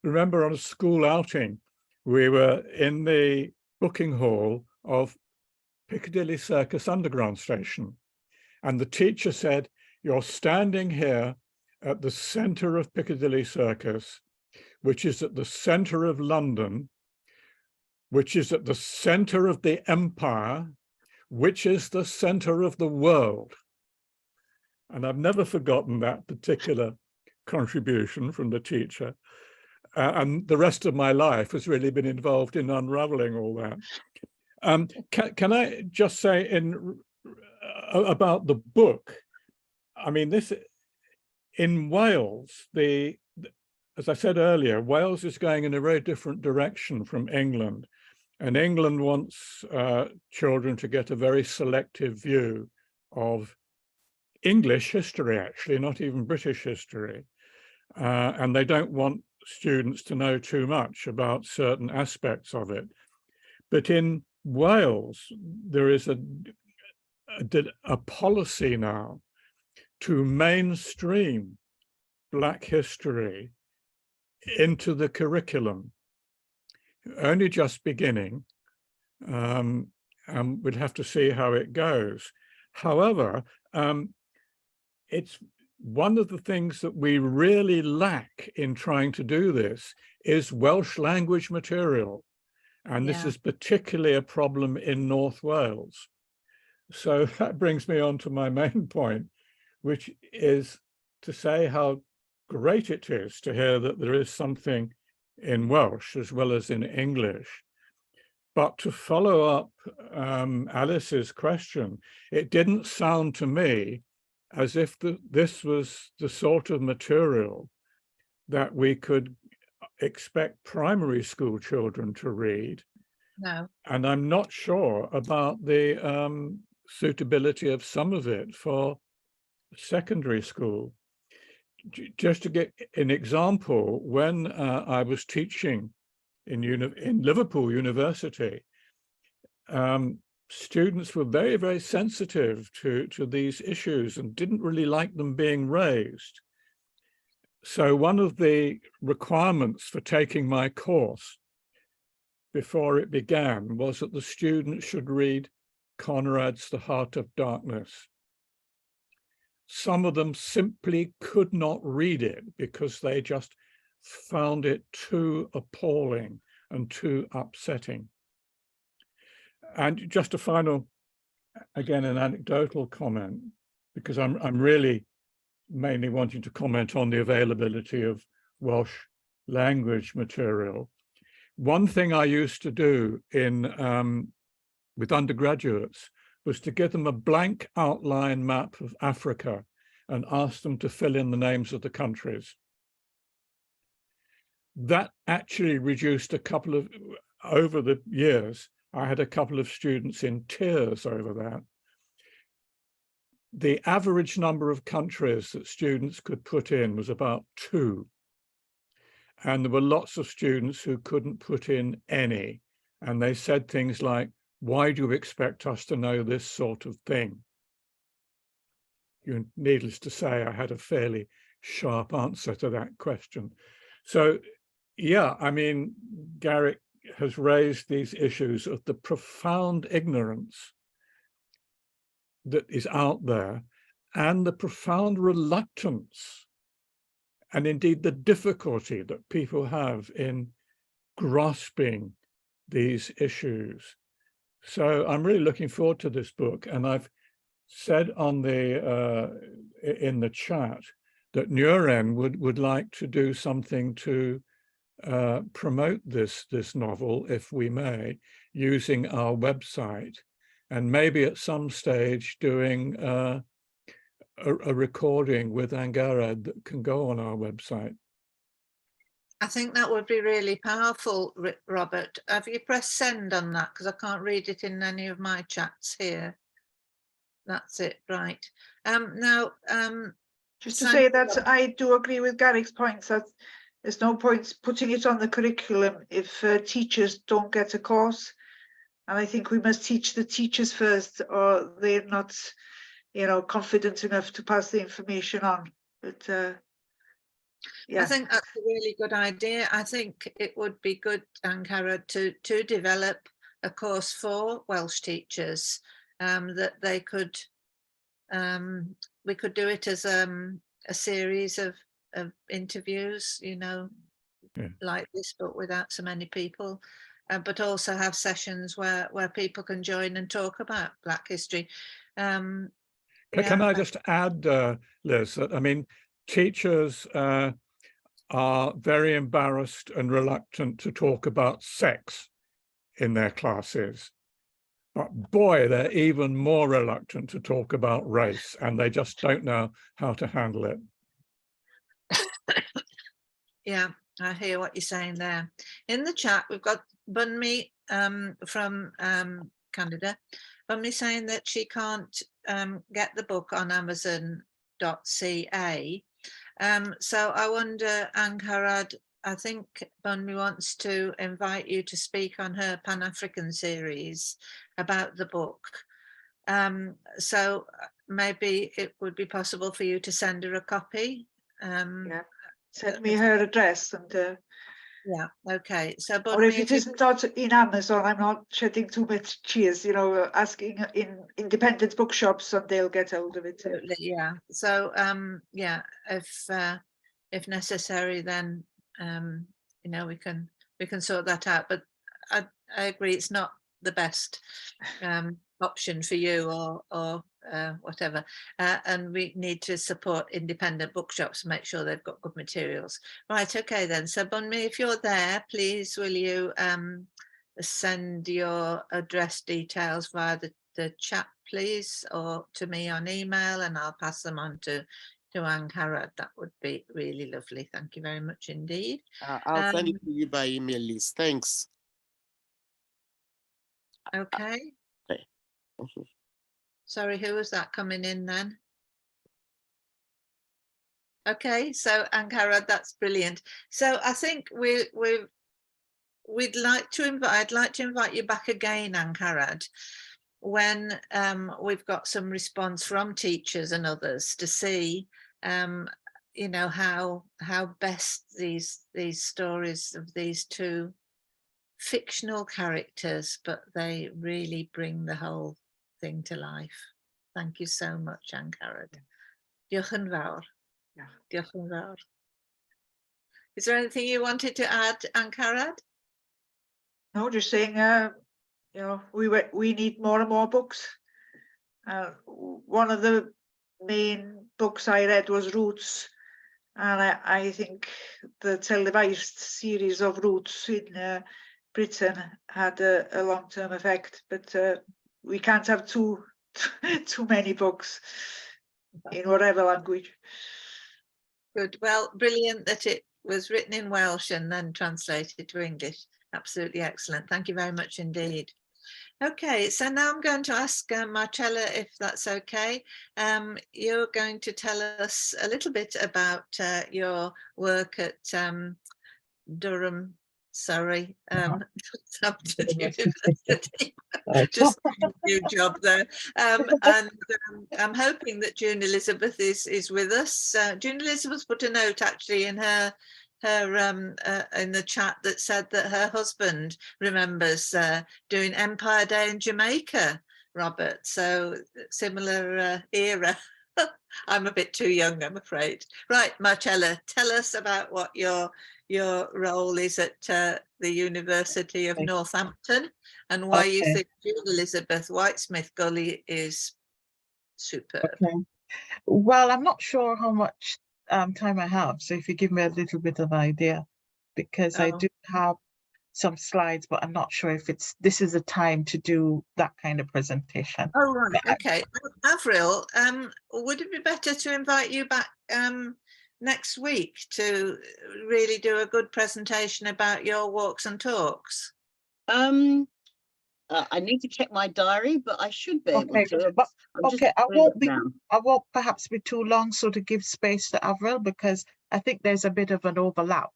remember on a school outing, we were in the booking hall of Piccadilly Circus Underground Station. And the teacher said, "You're standing here at the center of Piccadilly Circus, which is at the center of London, which is at the center of the empire, which is the center of the world." And I've never forgotten that particular contribution from the teacher. And the rest of my life has really been involved in unraveling all that. Can I just say about the book? I mean, this in Wales, as I said earlier, Wales is going in a very different direction from England. And England wants children to get a very selective view of English history, actually, not even British history. And they don't want students to know too much about certain aspects of it. But in Wales, there is a policy now to mainstream Black history into the curriculum. Only just beginning, and we'd have to see how it goes. However, it's one of the things that we really lack in trying to do this is Welsh language material. And this is particularly a problem in North Wales. So that brings me on to my main point, which is to say how great it is to hear that there is something in Welsh as well as in English. But to follow up Alice's question, it didn't sound to me as if this was the sort of material that we could expect primary school children to read. No. And I'm not sure about the suitability of some of it for secondary school. Just to get an example, when I was teaching in Liverpool University, students were very, very sensitive to these issues and didn't really like them being raised. So one of the requirements for taking my course before it began was that the students should read Conrad's The Heart of Darkness. Some of them simply could not read it because they just found it too appalling and too upsetting. And just a final, again, an anecdotal comment, because I'm really mainly wanting to comment on the availability of Welsh language material. One thing I used to do with undergraduates was to give them a blank outline map of Africa and ask them to fill in the names of the countries. That actually reduced over the years, I had a couple of students in tears over that. The average number of countries that students could put in was about 2. And there were lots of students who couldn't put in any. And they said things like, why do you expect us to know this sort of thing? Needless to say, I had a fairly sharp answer to that question. So, yeah, I mean, Garrick has raised these issues of the profound ignorance that is out there and the profound reluctance and indeed the difficulty that people have in grasping these issues. So I'm really looking forward to this book, and I've said on the in the chat that Nuren would like to do something to promote this novel, if we may, using our website, and maybe at some stage doing a recording with Angharad that can go on our website. I think that would be really powerful, Robert. Have you pressed send on that? Because I can't read it in any of my chats here. That's it, right. Now, just to say that I do agree with Garrick's points that there's no point putting it on the curriculum if teachers don't get a course. And I think we must teach the teachers first, or they're not, you know, confident enough to pass the information on. But yeah, I think that's a really good idea. I think it would be good, Angharad, to develop a course for Welsh teachers that they could, we could do it as a series of interviews, you know, like this, but without so many people, but also have sessions where people can join and talk about Black history. Can I just add, Liz, that I mean, teachers are very embarrassed and reluctant to talk about sex in their classes. But boy, they're even more reluctant to talk about race, and they just don't know how to handle it. Yeah, I hear what you're saying there. In the chat, we've got Bunmi from Canada. Bunmi saying that she can't get the book on Amazon.ca. So I wonder, Angharad, I think Bunmi wants to invite you to speak on her Pan-African series about the book. So maybe it would be possible for you to send her a copy. yeah, send me her address and. Yeah, okay. So, but or if it isn't not in Amazon, I'm not shedding too much tears, you know, asking in independent bookshops and they'll get hold of it. Absolutely, yeah. So, yeah, if necessary, then you know, we can sort that out. But I agree, it's not the best option for you or whatever, and we need to support independent bookshops, make sure they've got good materials. Right, okay then. So Bunmi, if you're there, please will you send your address details via the chat, please, or to me on email, and I'll pass them on to Angharad. That would be really lovely. Thank you very much indeed. I'll send it to you by email, Liz. Thanks. Okay. Okay. Sorry, who was that coming in then? Okay, so Angharad, that's brilliant. So I think we'd like to invite, I'd like to invite you back again, Angharad, when we've got some response from teachers and others to see, you know, how best these stories of these two fictional characters, but they really bring the whole thing to life. Thank you so much, Angharad. Diolch yn fawr. Diolch yn fawr. Is there anything you wanted to add, Angharad? No, just saying, you know, we need more and more books. One of the main books I read was Roots, and I think the televised series of Roots in Britain had a long-term effect, but we can't have too many books in whatever language. Good. Well, brilliant that it was written in Welsh and then translated to English. Absolutely excellent. Thank you very much indeed. Okay, so now I'm going to ask Marcella if that's okay. You're going to tell us a little bit about your work at Durham, Surrey, Southampton University. Just a new job there. And I'm hoping that June Elizabeth is with us. June Elizabeth put a note actually in her in the chat that said that her husband remembers doing Empire Day in Jamaica, Robert. So similar era. I'm a bit too young, I'm afraid. Right, Marcella, tell us about what your role is at the University of Northampton and why you think June Elizabeth Whitesmith Gully is superb. Okay. Well, I'm not sure how much time I have, so if you give me a little bit of idea, because I do have some slides, but I'm not sure if this is the time to do that kind of presentation. Oh, right, okay. Avril, would it be better to invite you back next week to really do a good presentation about your walks and talks? I need to check my diary, but I should be able to. But I won't perhaps be too long, so to give space to Avril, because I think there's a bit of an overlap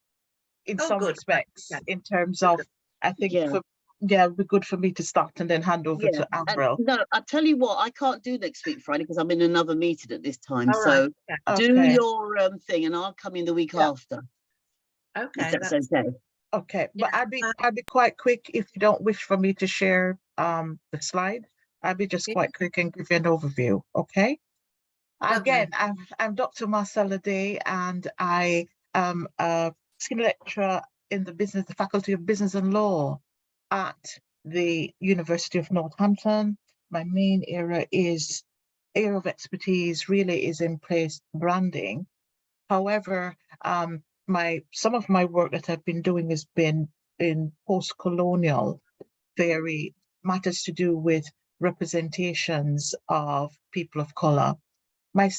in some respects, in terms of, I think it'd be good for me to start and then hand over to Avril. No, I'll tell you what, I can't do next week Friday because I'm in another meeting at this time. All so do your thing and I'll come in the week after. Okay, if that's okay. Okay, but I'd be quite quick if you don't wish for me to share the slide. I'll be just quite quick and give you an overview. Okay. Again, I'm Dr. Marcella Day, and I am a senior lecturer in the Faculty of Business and Law at the University of Northampton. My main area of expertise really is in place branding. However, some of my work that I've been doing has been in post-colonial theory, matters to do with representations of people of color. My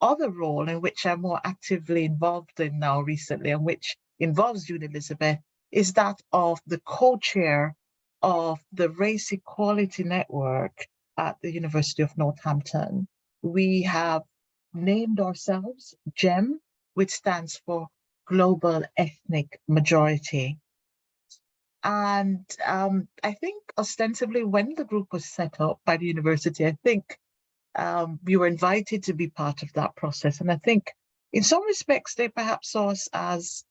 other role, in which I'm more actively involved in now recently, and which involves June Elizabeth, is that of the co-chair of the Race Equality Network at the University of Northampton. We have named ourselves GEM, which stands for Global Ethnic Majority. And I think ostensibly when the group was set up by the university, I think we were invited to be part of that process. And I think in some respects, they perhaps saw us as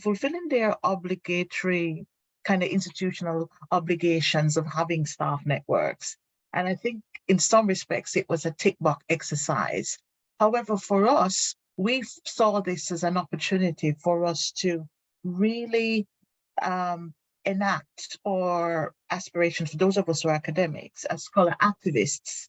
fulfilling their obligatory kind of institutional obligations of having staff networks. And I think in some respects, it was a tick box exercise. However, for us, we saw this as an opportunity for us to really enact our aspirations, for those of us who are academics, as scholar activists,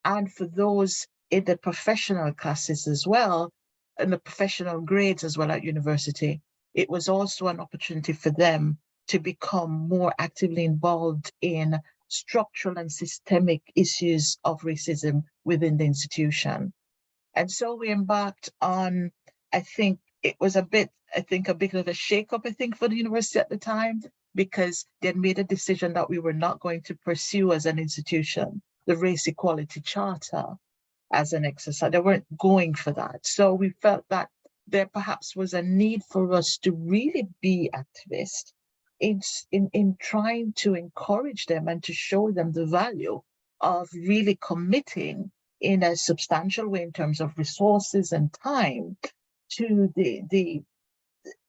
and for those in the professional classes as well, and the professional grades as well at university. It was also an opportunity for them to become more actively involved in structural and systemic issues of racism within the institution. And so we embarked on, I think it was a bit of a shake-up, for the university at the time, because they had made a decision that we were not going to pursue as an institution the Race Equality Charter as an exercise. They weren't going for that. So we felt that there perhaps was a need for us to really be activists in trying to encourage them and to show them the value of really committing in a substantial way in terms of resources and time to the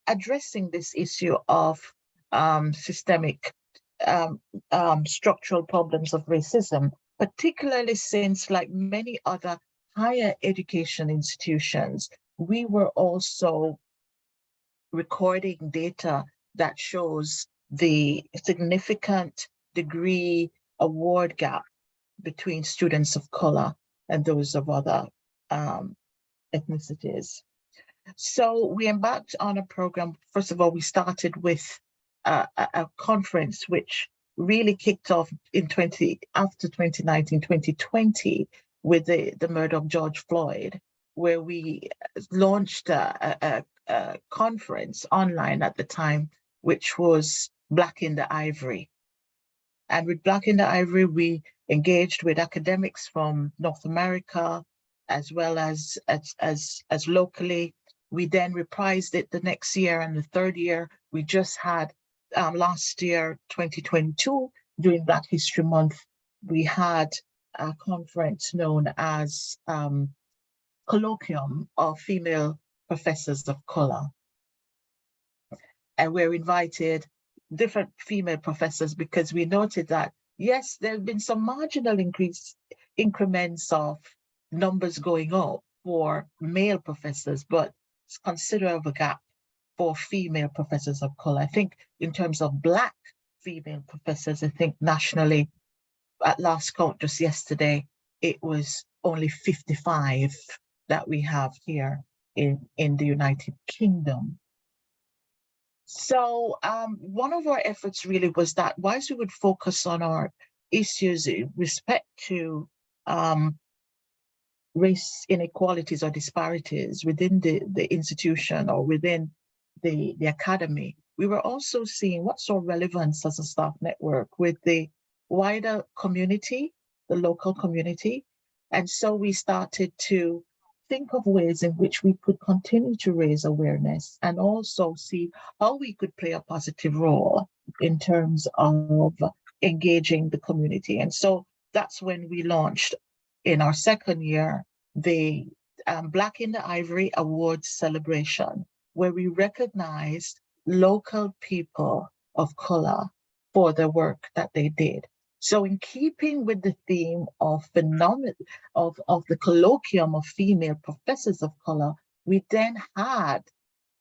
addressing this issue of systemic structural problems of racism, particularly since, like many other higher education institutions, we were also recording data that shows the significant degree award gap between students of color and those of other ethnicities. So we embarked on a program. First of all, we started with a conference which really kicked off after 2019, 2020, with the murder of George Floyd, where we launched a conference online at the time, which was Black in the Ivory. And with Black in the Ivory, we engaged with academics from North America, as well as locally. We then reprised it the next year, and the third year we just had last year, 2022, during Black History Month, we had a conference known as Colloquium of Female Professors of Color. And we're invited different female professors because we noted that, yes, there have been some marginal increments of numbers going up for male professors, but it's a considerable gap for female professors of color. I think in terms of Black female professors, I think nationally, at last count just yesterday, it was only 55 that we have here in the United Kingdom. So one of our efforts really was that whilst we would focus on our issues in respect to race inequalities or disparities within the institution or within the academy, we were also seeing what's our relevance as a staff network with the wider community, the local community. And so we started to think of ways in which we could continue to raise awareness and also see how we could play a positive role in terms of engaging the community. And so that's when we launched in our second year the Black in the Ivory Awards celebration, where we recognized local people of color for the work that they did. So in keeping with the theme of the colloquium of female professors of color, we then had,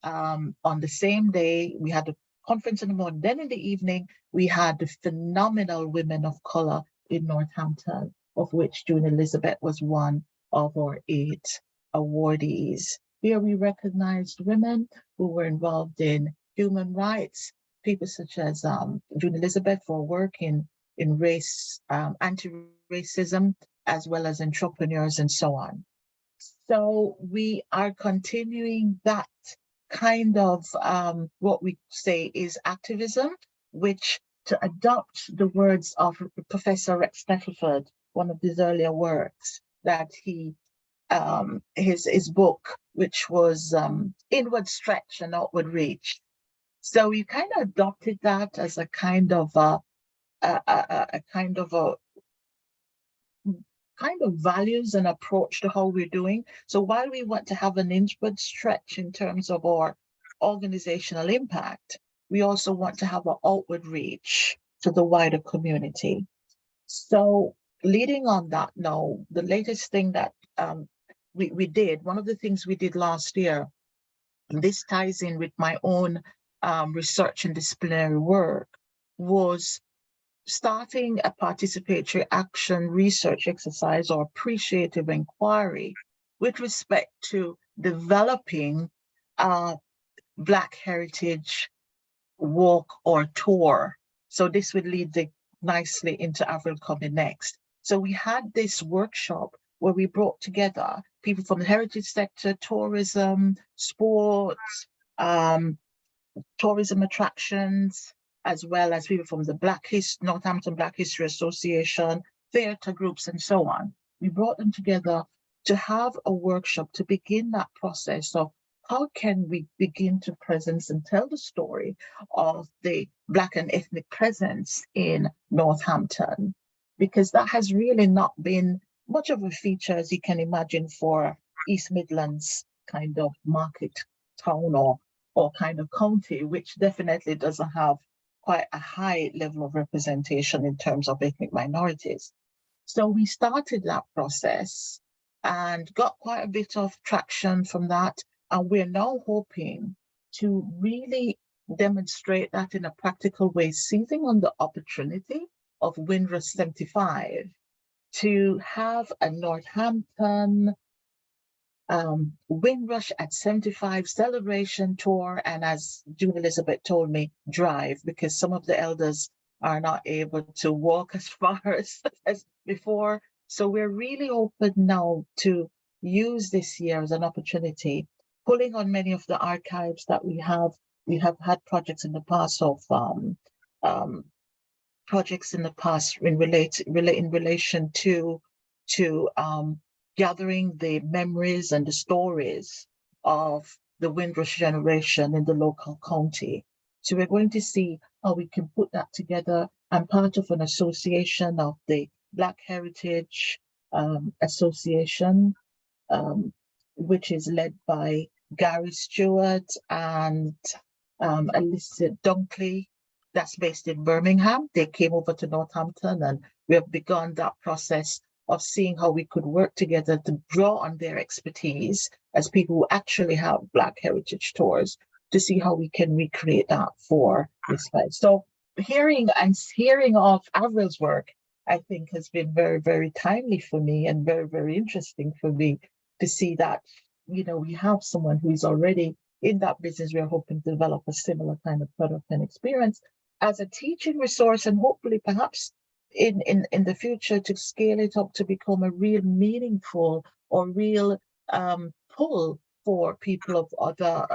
on the same day, we had a conference in the morning, then in the evening, we had the phenomenal women of color in Northampton, of which June Elizabeth was one of our 8 awardees. Here we recognized women who were involved in human rights, people such as June Elizabeth for work in race, anti-racism, as well as entrepreneurs and so on. So we are continuing that kind of what we say is activism, which, to adopt the words of Professor Rex Nettleford, one of his earlier works, that he, his book, which was Inward Stretch and Outward Reach. So we kind of adopted that as a kind of values and approach to how we're doing. So while we want to have an inward stretch in terms of our organizational impact, we also want to have an outward reach to the wider community. So leading on that now, the latest thing that we did, one of the things we did last year, and this ties in with my own research and disciplinary work, was starting a participatory action research exercise or appreciative inquiry with respect to developing a Black Heritage walk or tour. So this would lead nicely into Avril coming next. So we had this workshop where we brought together people from the heritage sector, tourism, sports, tourism attractions, as well as people from the Northampton Black History Association, theatre groups, and so on. We brought them together to have a workshop to begin that process of how can we begin to presence and tell the story of the Black and ethnic presence in Northampton, because that has really not been much of a feature, as you can imagine, for East Midlands kind of market town or kind of county, which definitely doesn't have quite a high level of representation in terms of ethnic minorities. So we started that process and got quite a bit of traction from that. And we're now hoping to really demonstrate that in a practical way, seizing on the opportunity of Windrush 75 to have a Northampton Windrush at 75 celebration tour, and as June Elizabeth told me, drive, because some of the elders are not able to walk as far as before. So we're really open now to use this year as an opportunity, pulling on many of the archives that we have. We have had projects in the past of projects in the past in relation to gathering the memories and the stories of the Windrush generation in the local county. So we're going to see how we can put that together. I'm part of an association of the Black Heritage Association, which is led by Gary Stewart and Alyssa Dunkley. That's based in Birmingham. They came over to Northampton, and we have begun that process of seeing how we could work together to draw on their expertise as people who actually have Black heritage tours, to see how we can recreate that for this place. So hearing of Avril's work, I think has been very, very timely for me and very, very interesting for me to see that, you know, we have someone who is already in that business. We're hoping to develop a similar kind of product and experience as a teaching resource, and hopefully perhaps in the future to scale it up to become a real meaningful or real pull for people of other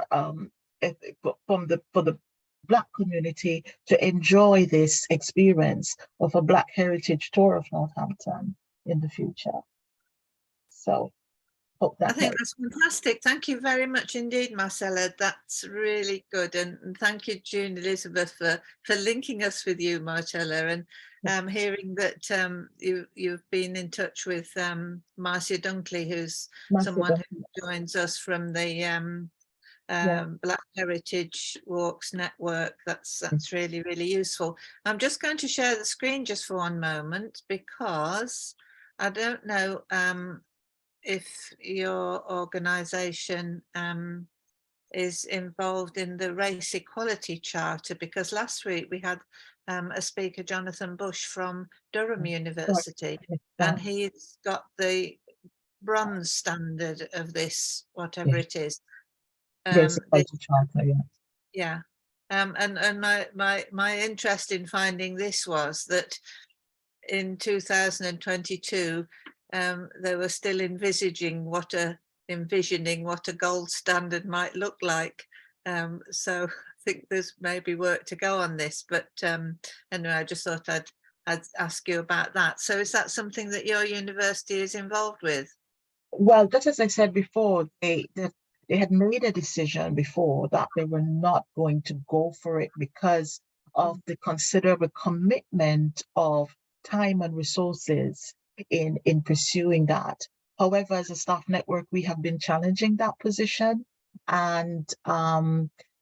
for the Black community to enjoy this experience of a Black heritage tour of Northampton in the future. So hope that I think that's fantastic. Thank you very much indeed, Marcella. That's really good. And thank you, June Elizabeth, for linking us with you, Marcella, and hearing that you've been in touch with Marcia Dunkley, who's someone who joins us from the Black Heritage Walks Network. That's really, really useful. I'm just going to share the screen just for one moment, because I don't know if your organisation is involved in the Race Equality Charter, because last week we had a speaker, Jonathan Bush from Durham University, and he's got the bronze standard of this, whatever it is. Race Equality Charter, yeah. And my interest in finding this was that in 2022, they were still envisioning what a gold standard might look like. So I think there's maybe work to go on this, but anyway, I just thought I'd ask you about that. So is that something that your university is involved with? Well, just as I said before, they had made a decision before that they were not going to go for it because of the considerable commitment of time and resources in pursuing that. However, as a staff network, we have been challenging that position, and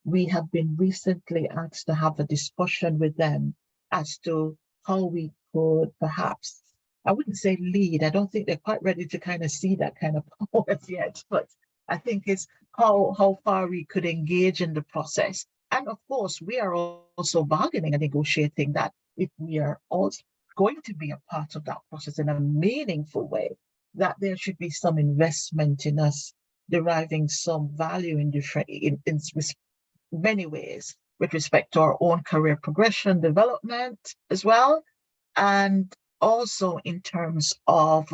we have been recently asked to have a discussion with them as to how we could perhaps, I wouldn't say lead, I don't think they're quite ready to kind of see that kind of power yet, but I think it's how far we could engage in the process. And of course, we are also bargaining and negotiating that if we are also going to be a part of that process in a meaningful way, that there should be some investment in us deriving some value in many ways with respect to our own career progression, development as well, and also in terms of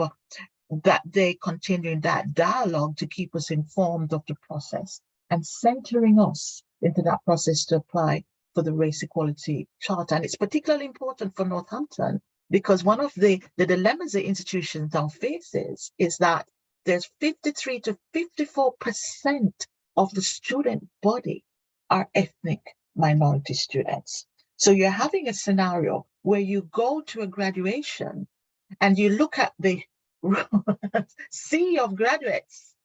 that they continue that dialogue to keep us informed of the process and centering us into that process to apply for the Race Equality Charter. And it's particularly important for Northampton because one of the dilemmas the institution now faces is that there's 53 to 54% of the student body are ethnic minority students. So you're having a scenario where you go to a graduation and you look at the sea of graduates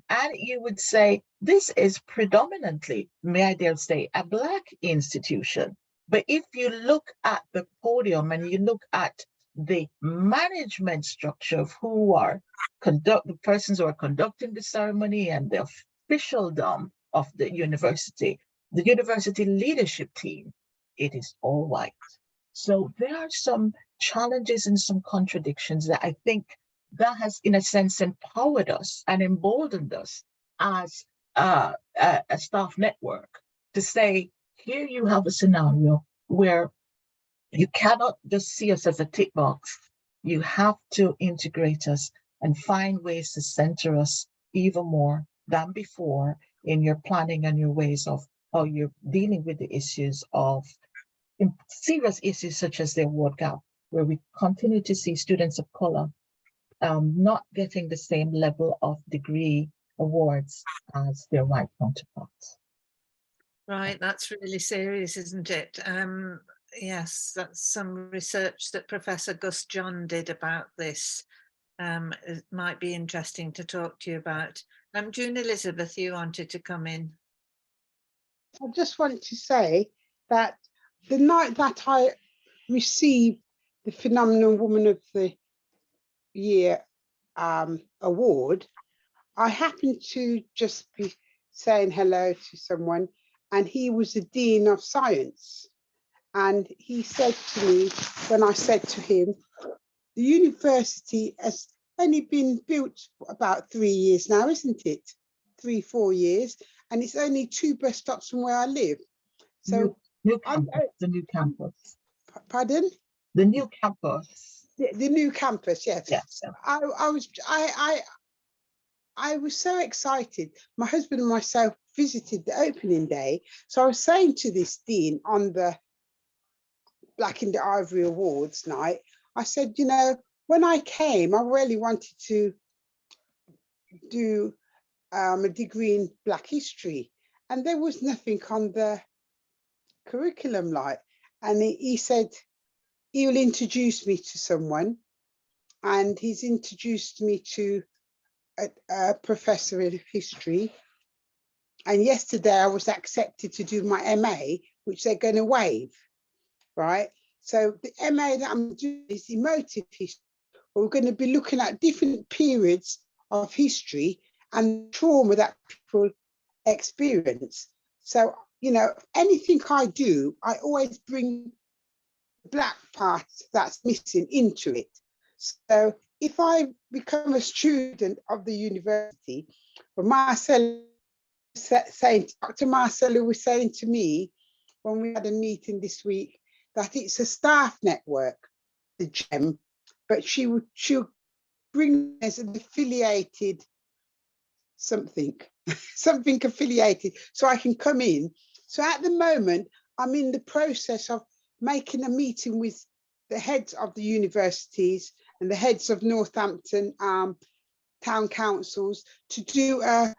and you would say, this is predominantly, may I dare say, a Black institution. But if you look at the podium and you look at the management structure of who are the persons who are conducting the ceremony and the officialdom of the university leadership team, it is all white. So there are some challenges and some contradictions that I think that has, in a sense, empowered us and emboldened us as a staff network to say, here you have a scenario where you cannot just see us as a tick box. You have to integrate us and find ways to center us even more than before in your planning and your ways of how you're dealing with the issues of serious issues such as the award gap, where we continue to see students of color not getting the same level of degree awards as their white counterparts. Right, that's really serious, isn't it? Yes, that's some research that Professor Gus John did about this. It might be interesting to talk to you about. June Elizabeth, you wanted to come in. I just want to say that the night that I received the Phenomenal Woman of the Year award, I happened to just be saying hello to someone, and he was the Dean of Science. And he said to me, when I said to him, the university has only been built about 3 years now, isn't it? 3-4 years. And it's only 2 bus stops from where I live. So new campus, the new campus. Pardon? The new campus. The new campus, yes. Yes. I was so excited. My husband and myself visited the opening day. So I was saying to this dean on the Black in the Ivory Awards night, I said, you know, when I came, I really wanted to do a degree in Black history, and there was nothing on the curriculum like. And he said he will introduce me to someone, and he's introduced me to a professor in history. And yesterday I was accepted to do my MA, which they're going to waive, right? So the MA that I'm doing is emotive history. We're going to be looking at different periods of history and trauma that people experience. So, you know, anything I do, I always bring the Black part that's missing into it. So if I become a student of the university, but Dr. Marcella was saying to me when we had a meeting this week that it's a staff network, the GEM, but she'll bring as an affiliated something affiliated, so I can come in. So at the moment, I'm in the process of making a meeting with the heads of the universities and the heads of Northampton town councils to do a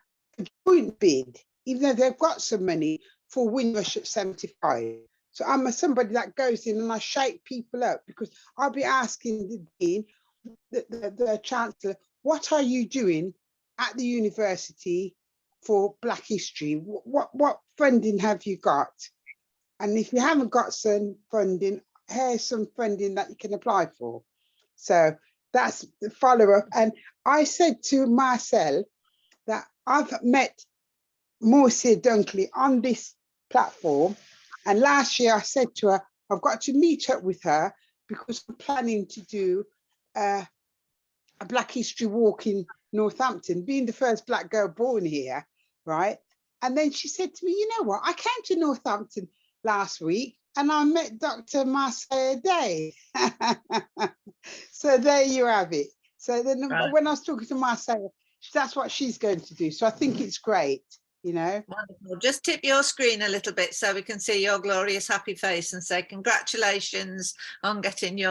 joint bid, even though they've got some money, for Windrush at 75. So I'm somebody that goes in and I shake people up, because I'll be asking the dean, the chancellor, what are you doing at the university for Black history? What funding have you got? And if you haven't got some funding, here's some funding that you can apply for. So that's the follow-up. And I said to Marcel that I've met Marcia Dunkley on this platform. And last year I said to her, I've got to meet up with her because I'm planning to do a Black History Walk in Northampton, being the first Black girl born here, right? And then she said to me, you know what, I came to Northampton last week and I met Dr. Marcia Day. So there you have it. So then when I was talking to Marcia, that's what she's going to do. So I think it's great, you know. Wonderful. Just tip your screen a little bit so we can see your glorious happy face and say congratulations on getting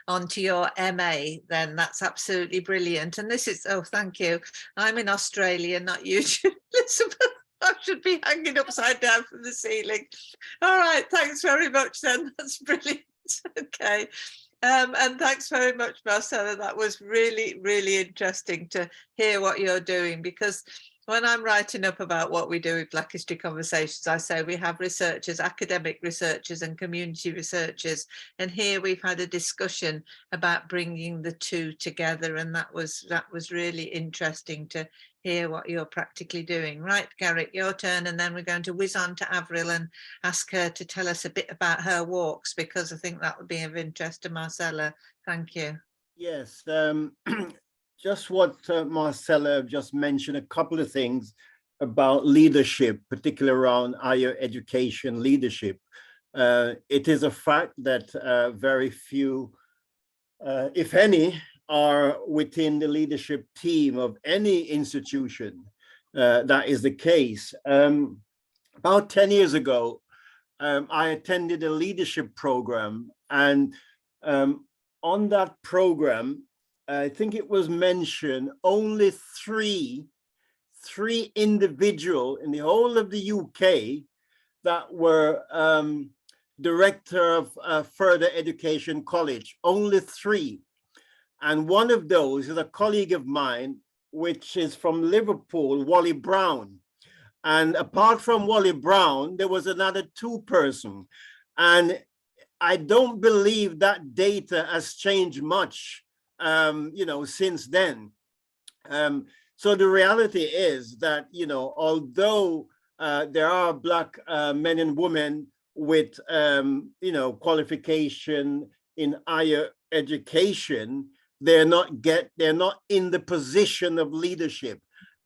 onto your MA. Then that's absolutely brilliant. And this is, oh, thank you. I'm in Australia, not you, Elizabeth. I should be hanging upside down from the ceiling. All right, thanks very much then. That's brilliant. Okay. And thanks very much, Marcella. That was really, really interesting to hear what you're doing, because when I'm writing up about what we do with Black History Conversations, I say we have researchers, academic researchers and community researchers. And here we've had a discussion about bringing the two together. And that was really interesting to hear what you're practically doing. Right, Garrett, your turn. And then we're going to whiz on to Avril and ask her to tell us a bit about her walks, because I think that would be of interest to Marcella. Thank you. Yes. Just what Marcella just mentioned, a couple of things about leadership, particularly around higher education leadership. It is a fact that very few, if any, are within the leadership team of any institution. That is the case. About 10 years ago, I attended a leadership program, and on that program, I think it was mentioned only three individuals in the whole of the UK that were director of further education college, only three. And one of those is a colleague of mine, which is from Liverpool, Wally Brown. And apart from Wally Brown, there was another two-person. And I don't believe that data has changed much, since then. So the reality is that, although there are Black men and women with, qualification in higher education, they're not in the position of leadership.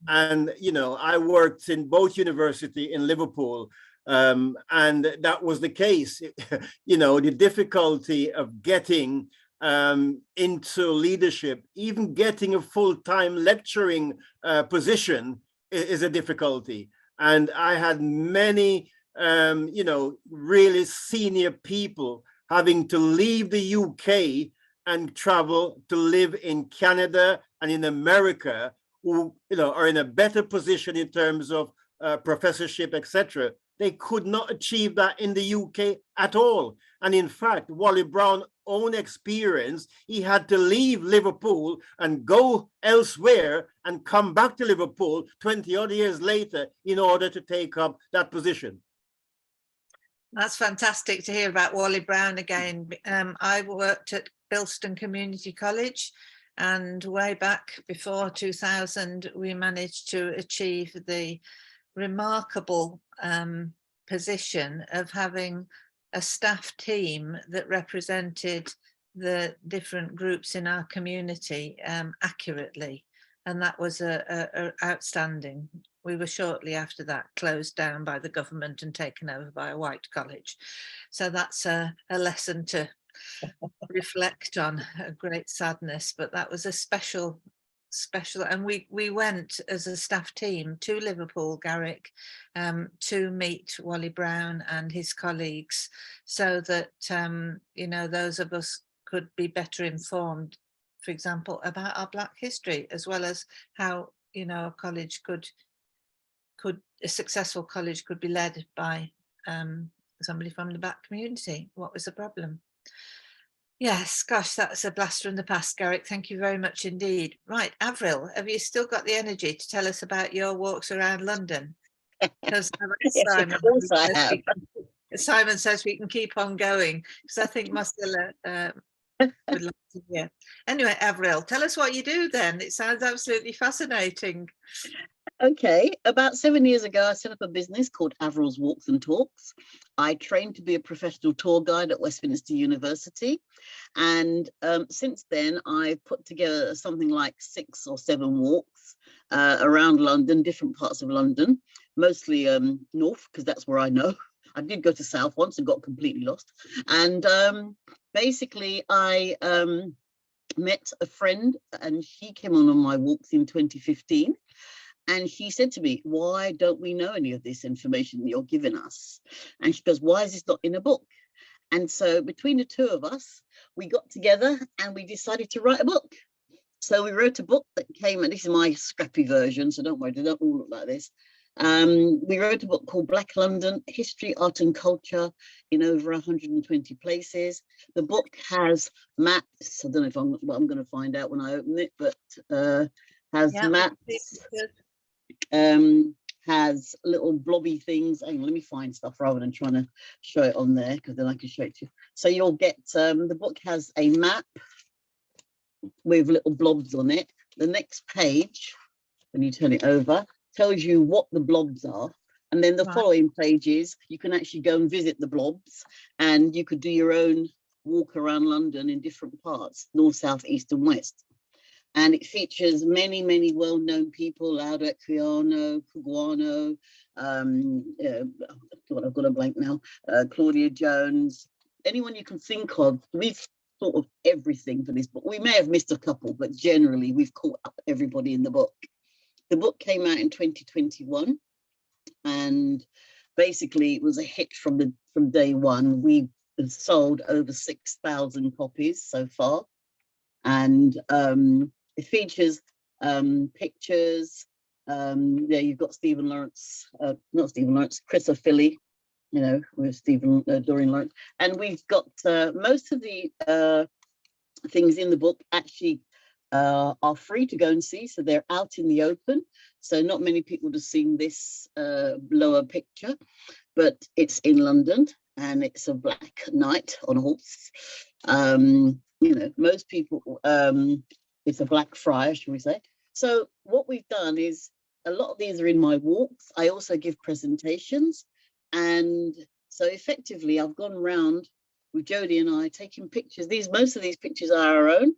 And, I worked in both university in Liverpool, and that was the case. The difficulty of getting into leadership, even getting a full-time lecturing position is a difficulty. And I had many, really senior people having to leave the UK and travel to live in Canada and in America, who are in a better position in terms of professorship, etc. They could not achieve that in the UK at all. And in fact, Wally Brown's own experience, he had to leave Liverpool and go elsewhere and come back to Liverpool 20 odd years later in order to take up that position. That's fantastic to hear about Wally Brown again. I worked at Bilston Community College, and way back before 2000, we managed to achieve the remarkable position of having a staff team that represented the different groups in our community accurately, and that was outstanding. We were shortly after that closed down by the government and taken over by a white college. So that's a lesson to reflect on, a great sadness, but that was a special, and we went as a staff team to Liverpool, Garrick, to meet Wally Brown and his colleagues, so that those of us could be better informed, for example, about our Black history, as well as how a college a successful college could be led by somebody from the Black community. What was the problem? Yes, gosh, that's a blast from the past, Garrick. Thank you very much indeed. Right, Avril, have you still got the energy to tell us about your walks around London? Because Yes, of course I have. Simon says we can keep on going, because I think Marcella would like to hear. Anyway, Avril, tell us what you do then. It sounds absolutely fascinating. Okay, about 7 years ago, I set up a business called Avril's Walks and Talks. I trained to be a professional tour guide at Westminster University. And since then, I've put together something like 6 or 7 walks around London, different parts of London, mostly north, because that's where I know. I did go to south once and got completely lost. And basically, I met a friend, and she came on my walks in 2015. And she said to me, why don't we know any of this information that you're giving us? And she goes, why is this not in a book? And so between the two of us, we got together and we decided to write a book. So we wrote a book that came, and this is my scrappy version, so don't worry, they don't all look like this. We wrote a book called Black London, History, Art and Culture in over 120 places. The book has maps. I don't know if I'm going to find out when I open it, but has maps. Has little blobby things. Hang on, let me find stuff rather than trying to show it on there, because then I can show it to you. So you'll get the book has a map with little blobs on it. The next page, when you turn it over, tells you what the blobs are, and then the following pages you can actually go and visit the blobs, and you could do your own walk around London in different parts, north, south, east and west. And it features many, many well-known people, Laudo Equiano, Cuguano, I've got a blank now, Claudia Jones, anyone you can think of. We've sort of everything for this book. We may have missed a couple, but generally we've caught up everybody in the book. The book came out in 2021, and basically it was a hit from day one. We have sold over 6,000 copies so far, and it features pictures. Yeah, you've got Stephen Lawrence, not Stephen Lawrence, Chris O'Philly, you know, with Doreen Lawrence, and we've got most of the things in the book actually are free to go and see, so they're out in the open. So not many people have seen this lower picture, but it's in London and it's a black knight on a horse. You know, most people, it's a black friar, should we say. So what we've done is, a lot of these are in my walks. I also give presentations. And so effectively I've gone around with Jodie and I taking pictures. Most of these pictures are our own.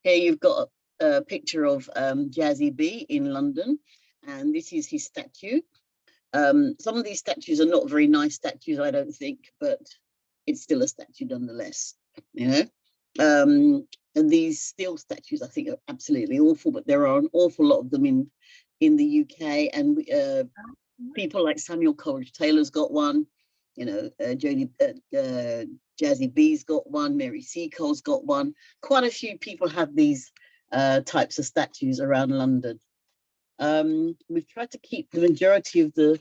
Here you've got a picture of Jazzy B in London, and this is his statue. Some of these statues are not very nice statues, I don't think, but it's still a statue nonetheless, you know. And these steel statues I think are absolutely awful, but there are an awful lot of them in the UK, and people like Samuel Coleridge Taylor's got one, you know, Jazzy B's got one, Mary Seacole's got one. Quite a few people have these types of statues around London. We've tried to keep the majority of the,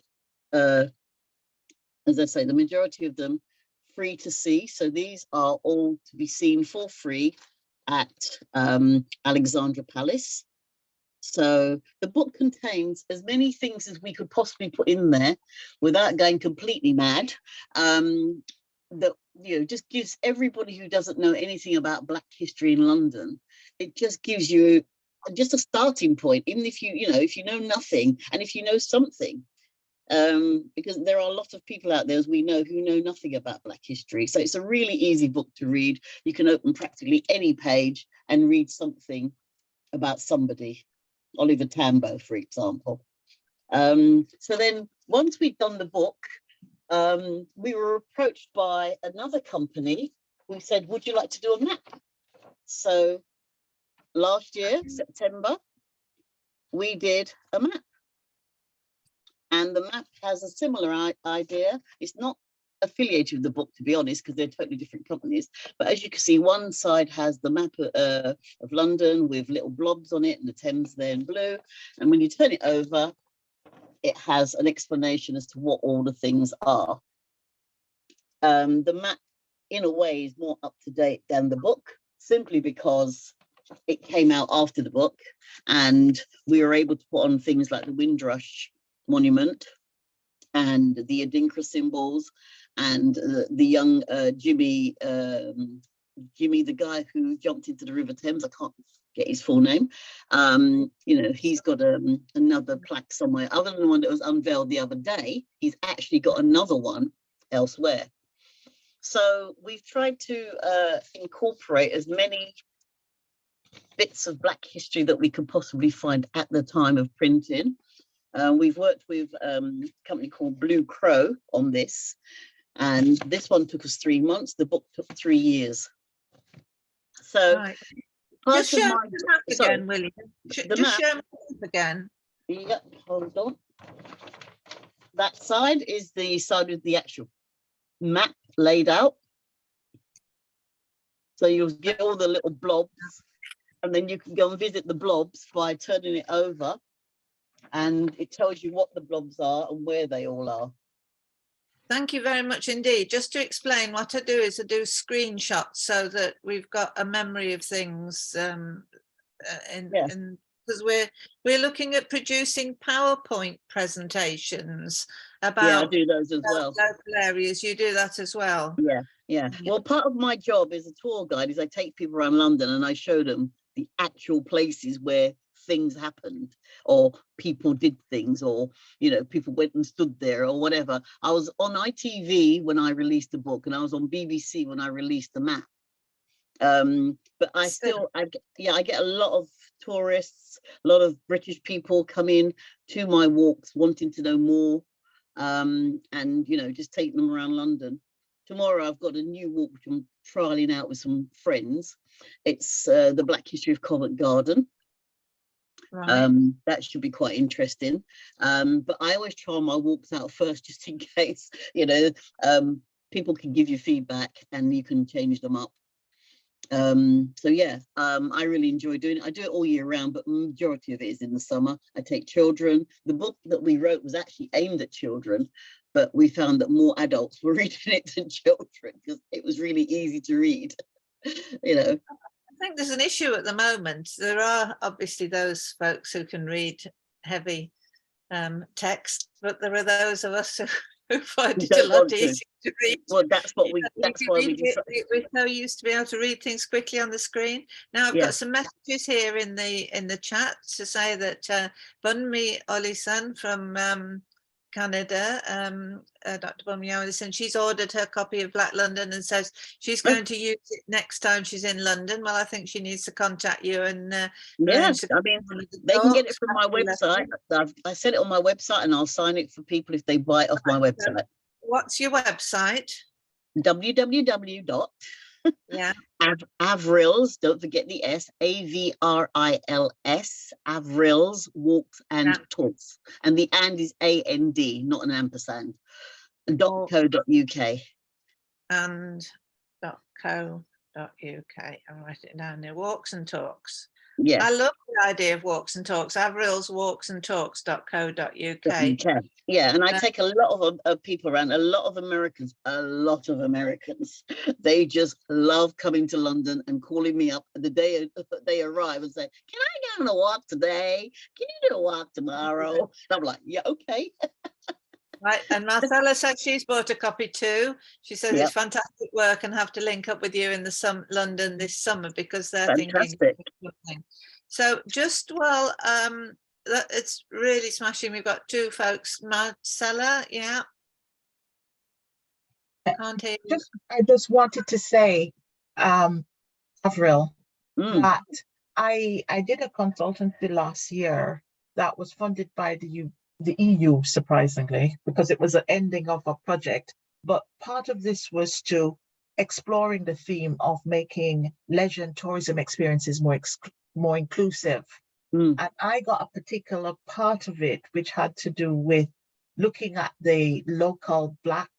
as I say, the majority of them free to see. So these are all to be seen for free at Alexandra Palace. So the book contains as many things as we could possibly put in there without going completely mad. That, you know, just gives everybody who doesn't know anything about Black history in London, it just gives you just a starting point, even if you know nothing, and if you know something, because there are a lot of people out there, as we know, who know nothing about Black history. So it's a really easy book to read. You can open practically any page and read something about somebody. Oliver Tambo, for example. So then once we'd done the book, we were approached by another company who said, would you like to do a map? So last year, September, we did a map. And the map has a similar idea. It's not affiliated with the book, to be honest, because they're totally different companies. But as you can see, one side has the map of London with little blobs on it and the Thames there in blue. And when you turn it over, it has an explanation as to what all the things are. The map, in a way, is more up to date than the book, simply because it came out after the book, and we were able to put on things like the Windrush Monument and the Adinkra symbols, and the young Jimmy, the guy who jumped into the River Thames. I can't get his full name. You know, he's got another plaque somewhere other than the one that was unveiled the other day. He's actually got another one elsewhere. So we've tried to incorporate as many bits of Black history that we could possibly find at the time of printing. We've worked with a company called Blue Crow on this, and this one took us 3 months. The book took 3 years. So right. Just show me the map again, William. Just show me the map again. Yep, hold on. That side is the side with the actual map laid out. So you'll get all the little blobs, and then you can go and visit the blobs by turning it over, and it tells you what the blobs are and where they all are. Thank you very much indeed. Just to explain, what I do is I do screenshots so that we've got a memory of things, because we're looking at producing PowerPoint presentations about, yeah, I do those as well. Local areas. You do that as well. Yeah. Well, part of my job as a tour guide is I take people around London and I show them the actual places where things happened, or people did things, or, you know, people went and stood there or whatever. I was on ITV when I released the book, and I was on BBC when I released the map. But I get a lot of tourists, a lot of British people come in to my walks wanting to know more, and, you know, just take them around London. Tomorrow I've got a new walk which I'm trialing out with some friends. It's the Black History of Covent Garden. Right. That should be quite interesting. But I always try my walks out first, just in case, people can give you feedback and you can change them up. So yeah, I really enjoy doing it. I do it all year round, but majority of it is in the summer. I take children. The book that we wrote was actually aimed at children, but we found that more adults were reading it than children because it was really easy to read. I think there's an issue at the moment. There are obviously those folks who can read heavy text, but there are those of us who find it a lot easier to read. Well, that's what we. That's why we. We're so used to be able to read things quickly on the screen. Now I've got some messages here in the chat to say that Bunmi Olisan from Canada, Dr. Bunmi Olisan, she's ordered her copy of Black London and says she's going to use it next time she's in London. Well, I think she needs to contact you and yes, I mean they can get it from my website. I set it on my website and I'll sign it for people if they buy it off my website. What's your website? www. Yeah. Avrils, don't forget the S, AVRILS, Avrils, Walks and Talks. And the and is AND, not an ampersand. .co.uk. And .co.uk. I'll write it down there. Walks and Talks. Yeah. I love the idea of walks and talks. Avrils walks and talks.co.uk. Yeah, and I take a lot of people around, a lot of Americans, they just love coming to London and calling me up the day they arrive and say, can I go on a walk today? Can you do a walk tomorrow? And I'm like, yeah, okay. Right, and Marcella said she's bought a copy too. She says it's fantastic work and have to link up with you in the London this summer because they're thinking. So just while it's really smashing, we've got two folks. Marcella, yeah. Can't hear you. I just wanted to say, Avril, that I did a consultancy last year that was funded by the EU, surprisingly, because it was an ending of a project. But part of this was to exploring the theme of making leisure and tourism experiences more inclusive. And I got a particular part of it, which had to do with looking at the local Black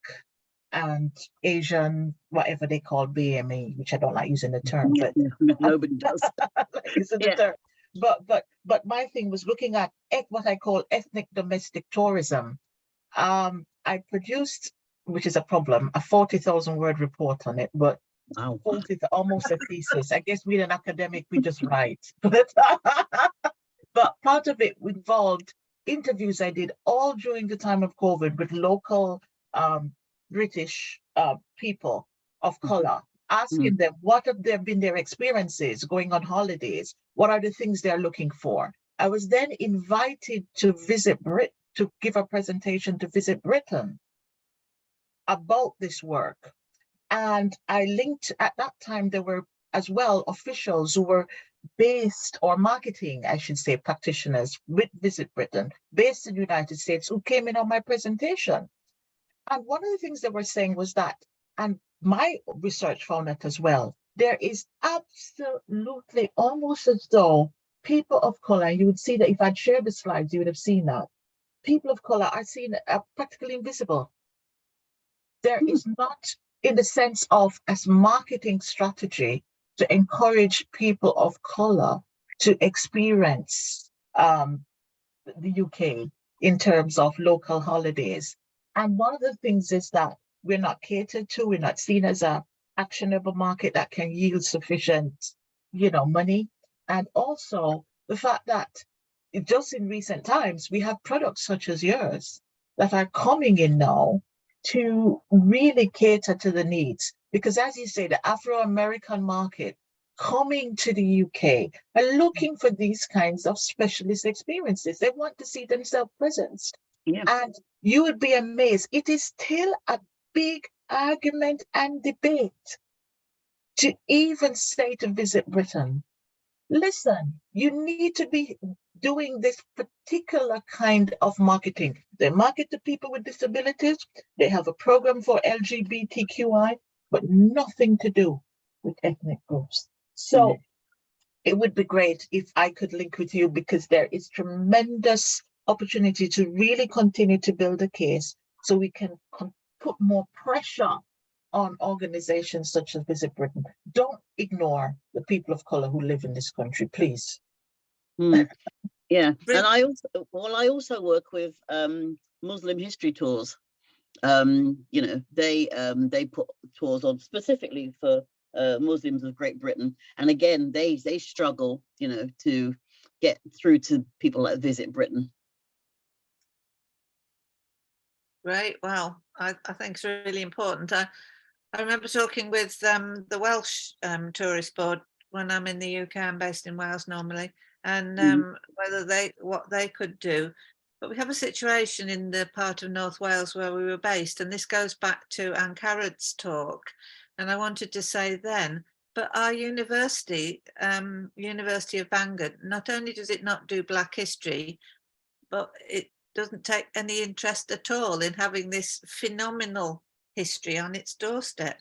and Asian, whatever they call BME, which I don't like using the term, but nobody does. Using the term. But my thing was looking at what I call ethnic domestic tourism. I produced, which is a problem, a 40,000 word report on it, but 40, almost a thesis. I guess we're an academic, we just write. But part of it involved interviews I did all during the time of COVID with local British people of color, asking them what have been their experiences going on holidays, what are the things they're looking for. I was then invited to visit to give a presentation to visit Britain about this work. And I linked, at that time, there were as well officials who were based, or marketing, I should say, practitioners with Visit Britain, based in the United States, who came in on my presentation. And one of the things they were saying was that, and my research found that as well, there is absolutely, almost as though people of color, and you would see that if I'd shared the slides, you would have seen that, people of color are seen as practically invisible. There is not, in the sense of as marketing strategy, to encourage people of color to experience the UK in terms of local holidays. And one of the things is that we're not catered to, we're not seen as a actionable market that can yield sufficient, money. And also the fact that just in recent times, we have products such as yours that are coming in now to really cater to the needs. Because as you say, the Afro-American market coming to the UK are looking for these kinds of specialist experiences. They want to see themselves presenced. Yeah. And you would be amazed. It is still a big argument and debate to even say to Visit Britain, listen, you need to be doing this particular kind of marketing. They market to people with disabilities. They have a program for LGBTQI, but nothing to do with ethnic groups. So it would be great if I could link with you, because there is tremendous opportunity to really continue to build a case so we can put more pressure on organizations such as Visit Britain. Don't ignore the people of color who live in this country, please. Yeah, and I also work with Muslim history tours. You know, they put tours on specifically for Muslims of Great Britain, and again, they struggle, you know, to get through to people that Visit Britain. Right. Well, I think it's really important. I remember talking with the Welsh Tourist Board when I'm in the UK. I'm based in Wales normally, and whether what they could do. But we have a situation in the part of North Wales where we were based, and this goes back to Angharad's talk. And I wanted to say then, but our university, University of Bangor, not only does it not do Black history, but it doesn't take any interest at all in having this phenomenal history on its doorstep.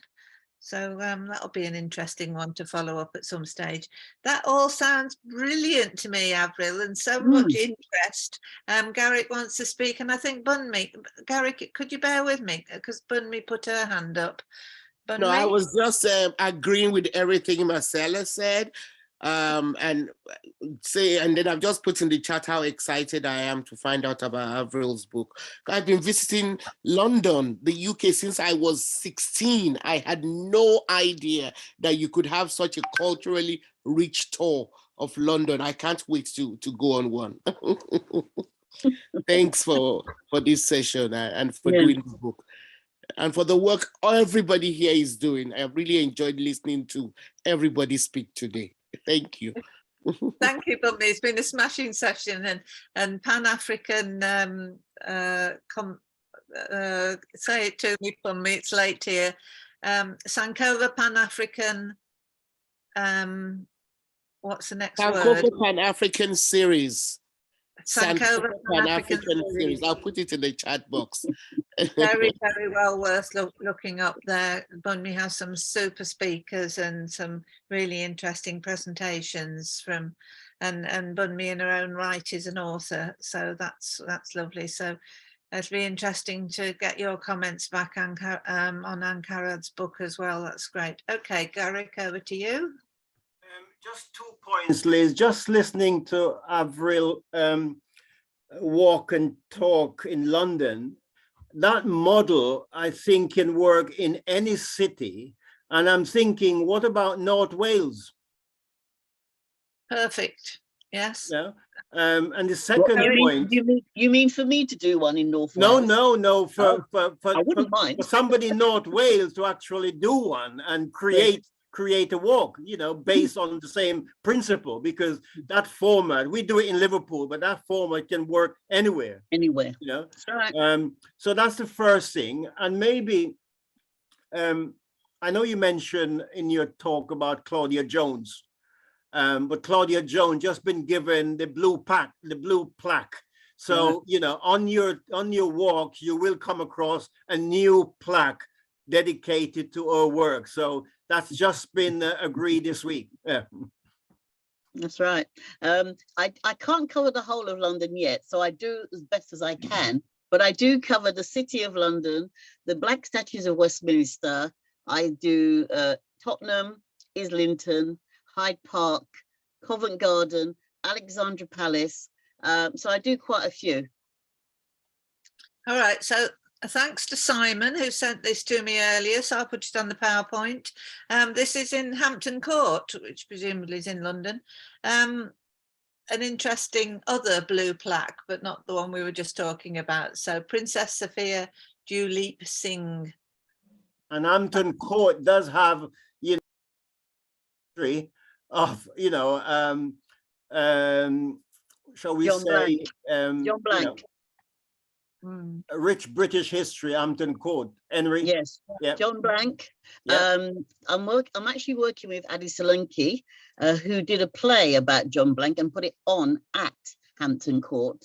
So that'll be an interesting one to follow up at some stage. That all sounds brilliant to me, Avril, and so much interest. Garrick wants to speak, and I think Bunmi. Garrick, could you bear with me? Because Bunmi put her hand up. Bunmi? No, I was just agreeing with everything Marcella said. And then I've just put in the chat how excited I am to find out about Avril's book. I've been visiting London, the UK, since I was 16. I had no idea that you could have such a culturally rich tour of London. I can't wait to go on one. Thanks for this session and for doing the book and for the work everybody here is doing. I really enjoyed listening to everybody speak today. Thank you. Thank you, Bunmi. It's been a smashing session, and Pan-African, say it to me, Bunmi, it's late here. Sankova Pan-African, what's the next word? Sankova Pan-African series. Sankova Pan-African series. I'll put it in the chat box. Very, very well worth looking up there. Bunmi has some super speakers and some really interesting presentations from, and Bunmi in her own right is an author, so that's lovely. So it'll be interesting to get your comments back on Angharad's book as well. That's great. Okay, Garrick, over to you. Just 2 points, Liz. Just listening to Avril walk and talk in London, that model, I think, can work in any city. And I'm thinking, what about North Wales? Perfect. Yes. Yeah. And the second point. You mean for me to do one in North Wales? No. I wouldn't mind. For somebody in North Wales to actually do one and create a walk, you know, based on the same principle, because that format, we do it in Liverpool, but that format can work anywhere, you know. That's right. So that's the first thing. And maybe I know you mentioned in your talk about Claudia Jones, but Claudia Jones just been given the blue plaque. So you know, on your walk you will come across a new plaque dedicated to her work. So that's just been agreed this week. Yeah. That's right. I can't cover the whole of London yet, so I do as best as I can, but I do cover the City of London, the Black Statues of Westminster. I do Tottenham, Islington, Hyde Park, Covent Garden, Alexandra Palace. So I do quite a few. All right, so thanks to Simon who sent this to me earlier, so I'll put it on the PowerPoint. This is in Hampton Court, which presumably is in London. An interesting other blue plaque, but not the one we were just talking about. So Princess Sophia Duleep Singh. And Hampton Court does have, you know, history of, you know, shall we John say, Blank. John Blank. You know, a rich British history, Hampton Court. Henry? Yes, yeah. John Blank. Yeah. I'm actually working with Adi Solanki, who did a play about John Blank and put it on at Hampton Court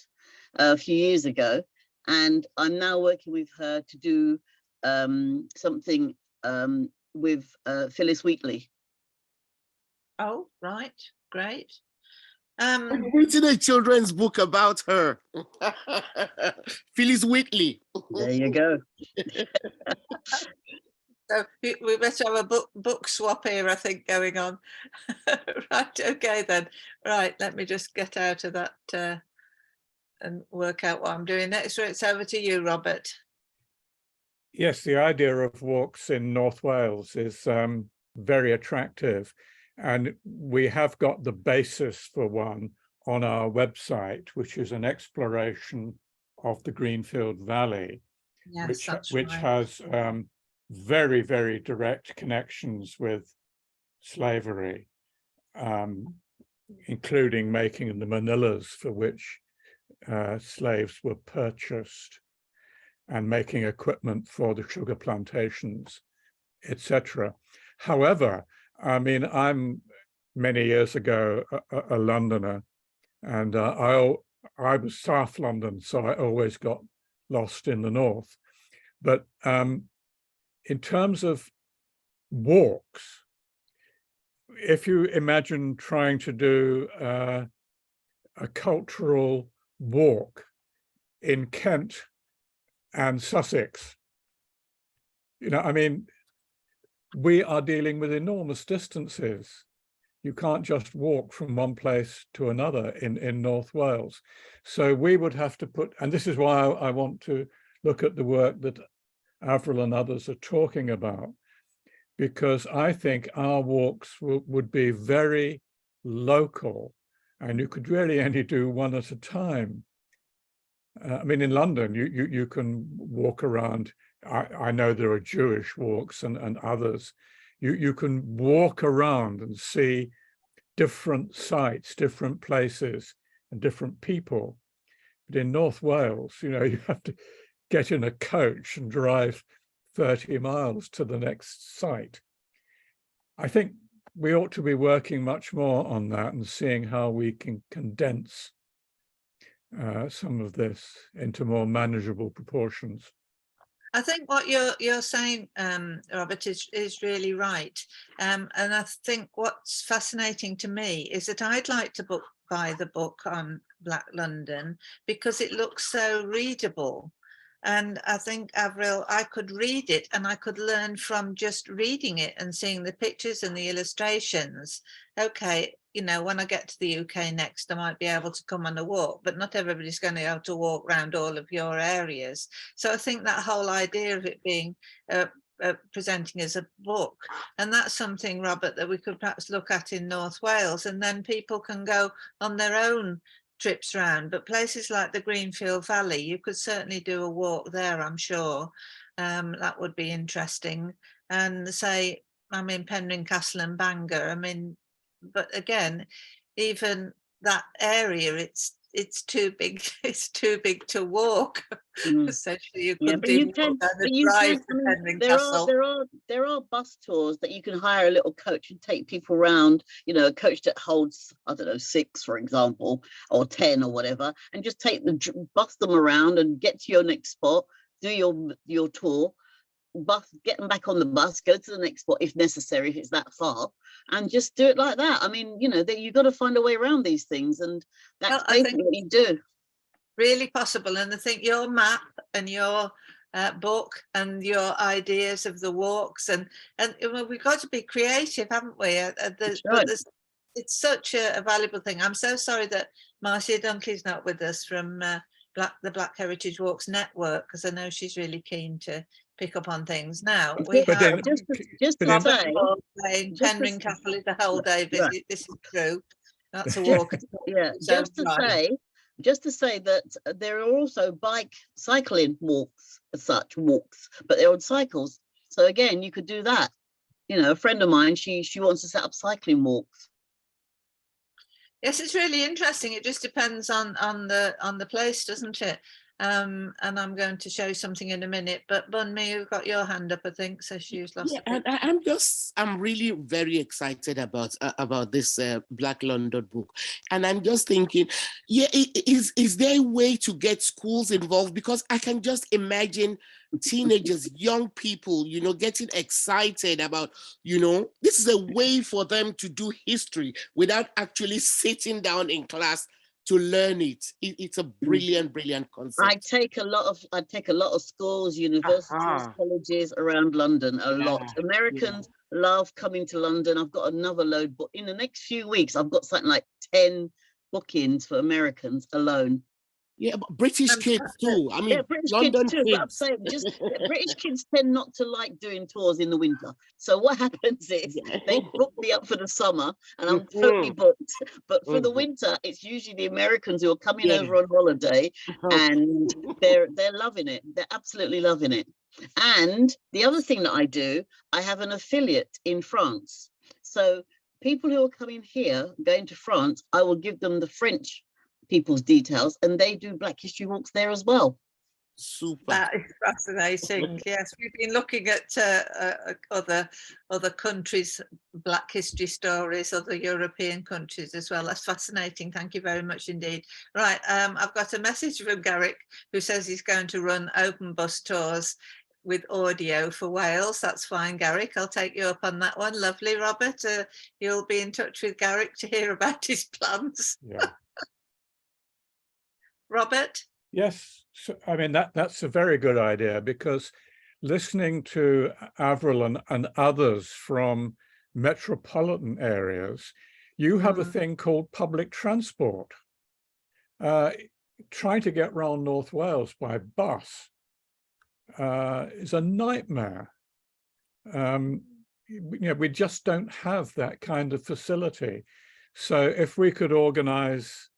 a few years ago. And I'm now working with her to do something with Phyllis Wheatley. Oh, right, great. I've written a children's book about her. Phyllis Whitley. There you go. So we better have a book swap here, I think, going on. Right, okay then. Right, let me just get out of that and work out what I'm doing next. So it's over to you, Robert. Yes, the idea of walks in North Wales is very attractive. And we have got the basis for one on our website, which is an exploration of the Greenfield Valley, Yes, which has very, very direct connections with slavery, including making the manillas for which slaves were purchased, and making equipment for the sugar plantations, etc. However, I mean, I'm many years ago a Londoner, and I was South London, so I always got lost in the north. But in terms of walks, if you imagine trying to do a cultural walk in Kent and Sussex, you know, I mean, we are dealing with enormous distances. You can't just walk from one place to another in North Wales. So we would have to put, and this is why I want to look at the work that Avril and others are talking about, because I think our walks would be very local, and you could really only do one at a time. I mean, in London, you can walk around. I know there are Jewish walks and others. You can walk around and see different sites, different places, and different people. But in North Wales, you know, you have to get in a coach and drive 30 miles to the next site. I think we ought to be working much more on that and seeing how we can condense some of this into more manageable proportions. I think what you're saying, Robert, is really right. And I think what's fascinating to me is that I'd like to buy the book on Black London because it looks so readable. And I think, Avril, I could read it and I could learn from just reading it and seeing the pictures and the illustrations. Okay, you know, when I get to the UK next, I might be able to come on a walk, but not everybody's going to be able to walk around all of your areas. So I think that whole idea of it being presenting as a book, and that's something, Robert, that we could perhaps look at in North Wales, and then people can go on their own trips around. But places like the Greenfield Valley, you could certainly do a walk there, I'm sure. That would be interesting. And say, I'm in Penrhyn Castle and Bangor, I mean, but again, even that area, it's too big. It's too big to walk. Essentially, you couldn't even walk down the drive to Penrhyn Castle. There are bus tours that you can hire a little coach and take people around. You know, a coach that holds, I don't know, 6, for example, or 10 or whatever, and just bus them around and get to your next spot, do your tour. Get them back on the bus, go to the next spot if necessary, if it's that far, and just do it like that. I mean, you know, that you've got to find a way around these things, and that's basically what you do. Really possible. And I think your map and your book and your ideas of the walks and we've got to be creative, haven't we? But it's such a valuable thing. I'm so sorry that Marcia Dunkley's not with us from the Black Heritage Walks Network, because I know she's really keen to pick up on things. Now we have just to say, Penrhyn Castle is a whole day visit. Right. This is true. That's a walk. Yeah, just to say that there are also cycling walks as such, but they're on cycles. So again, you could do that. You know, a friend of mine, she wants to set up cycling walks. Yes, it's really interesting. It just depends on the place, doesn't it? and I'm going to show you something in a minute. But Bunmi, you've got your hand up, I think, so she's lost. Yeah, and I'm really very excited about this Black London book, and I'm just thinking, yeah, is there a way to get schools involved? Because I can just imagine teenagers, young people, getting excited about, this is a way for them to do history without actually sitting down in class to learn it. It's a brilliant concept. I take a lot of schools, universities, colleges around London a lot. Americans love coming to London. I've got another load, but in the next few weeks, I've got something like 10 bookings for Americans alone. Yeah, but British kids too. I mean, British London kids too, but I'm kids. saying just British kids tend not to like doing tours in the winter. So what happens is they book me up for the summer and I'm totally booked. But for the winter, it's usually the Americans who are coming over on holiday and they're loving it. They're absolutely loving it. And the other thing that I do, I have an affiliate in France. So people who are coming here, going to France, I will give them the French people's details and they do Black History Walks there as well. Super. That is fascinating. Yes, we've been looking at other countries' Black history stories, other European countries as well. That's fascinating. Thank you very much indeed. Right, I've got a message from Garrick who says he's going to run open bus tours with audio for Wales. That's fine, Garrick. I'll take you up on that one. Lovely, Robert. You'll be in touch with Garrick to hear about his plans. Yeah. Robert? Yes, so, I mean, that's a very good idea, because listening to Avril and others from metropolitan areas, you have a thing called public transport. Trying to get around North Wales by bus is a nightmare. We just don't have that kind of facility. So if we could organize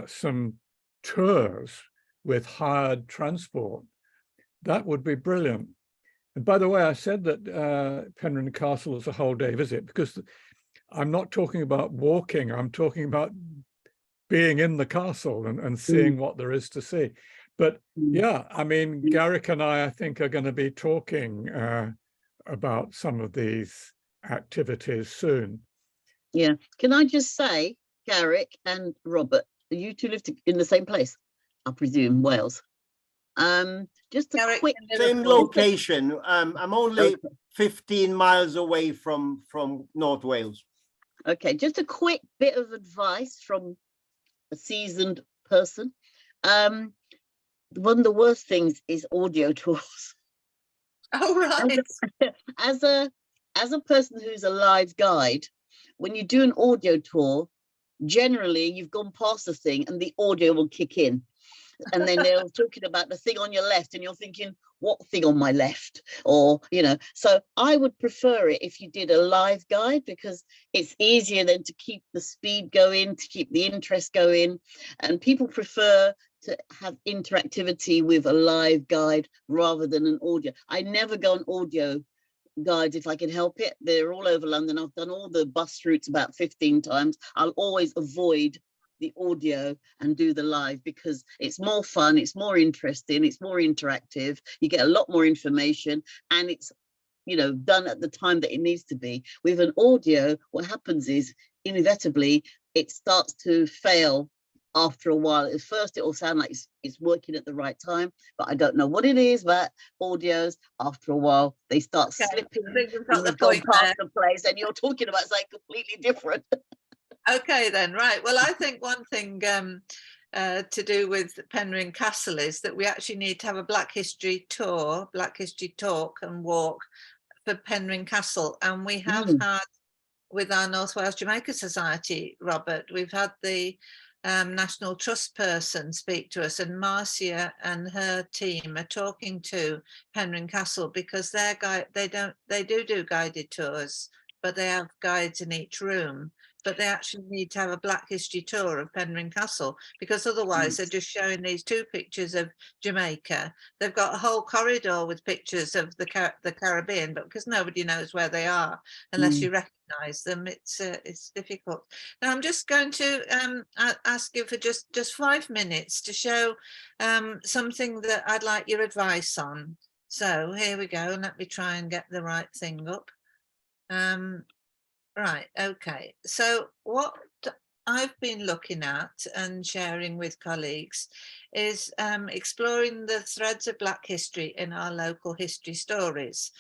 some tours with hired transport, that would be brilliant. And by the way, I said that Penrhyn Castle is a whole day visit because I'm not talking about walking, I'm talking about being in the castle and seeing what there is to see. But yeah, I mean, Garrick and I think, are going to be talking about some of these activities soon. Yeah, can I just say, Garrick and Robert, you two live in the same place, I presume, Wales. Just a Garrick, quick Same location. I'm only 15 miles away from North Wales. Okay, just a quick bit of advice from a seasoned person. One of the worst things is audio tours. Oh, right. As a person who's a live guide, when you do an audio tour, generally you've gone past the thing and the audio will kick in. And then they're talking about the thing on your left and you're thinking, what thing on my left? Or, so I would prefer it if you did a live guide, because it's easier then to keep the speed going, to keep the interest going. And people prefer to have interactivity with a live guide rather than an audio. I never go on audio guides if I can help it. They're all over London. I've done all the bus routes about 15 times. I'll always avoid the audio and do the live because it's more fun, it's more interesting, it's more interactive, you get a lot more information, and it's done at the time that it needs to be. With an audio, what happens is inevitably it starts to fail after a while. At first it will sound like it's working at the right time, but I don't know what it is, but audios, after a while they start slipping, and you've gone past the place and you're talking about something completely different. Okay, then, right. Well, I think one thing to do with Penrhyn Castle is that we actually need to have a Black History tour, Black History talk and walk for Penrhyn Castle. And we have had, with our North Wales Jamaica Society, Robert, we've had the National Trust person speak to us, and Marcia and her team are talking to Penrhyn Castle because they do guided tours, but they have guides in each room. but they actually need to have a Black History tour of Penrhyn Castle, because otherwise they're just showing these 2 pictures of Jamaica. They've got a whole corridor with pictures of the Caribbean, but because nobody knows where they are unless you recognise them, it's difficult. Now I'm just going to ask you for just 5 minutes to show something that I'd like your advice on. So here we go. Let me try and get the right thing up. Right, okay. So what I've been looking at and sharing with colleagues is exploring the threads of Black history in our local history stories.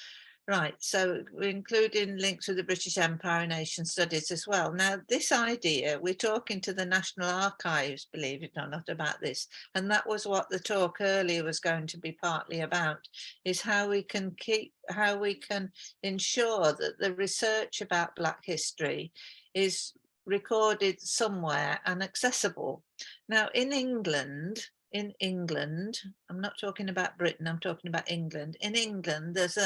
Right, so we're including links with the British Empire and Asian Studies as well. Now, this idea, we're talking to the National Archives, believe it or not, about this. And that was what the talk earlier was going to be partly about, is how we can ensure that the research about Black history is recorded somewhere and accessible. Now, in England, I'm not talking about Britain, I'm talking about England. In England, there's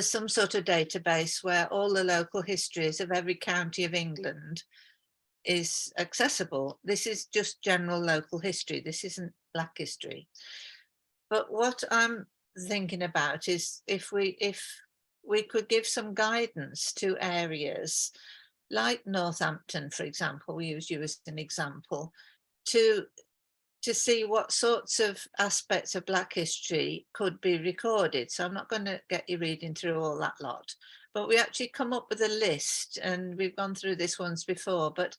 some sort of database where all the local histories of every county of England is accessible. This is just general local history. This isn't Black history. But what I'm thinking about is if we could give some guidance to areas like Northampton, for example, we use you as an example, to see what sorts of aspects of Black history could be recorded. So I'm not going to get you reading through all that lot, but we actually come up with a list, and we've gone through this once before, but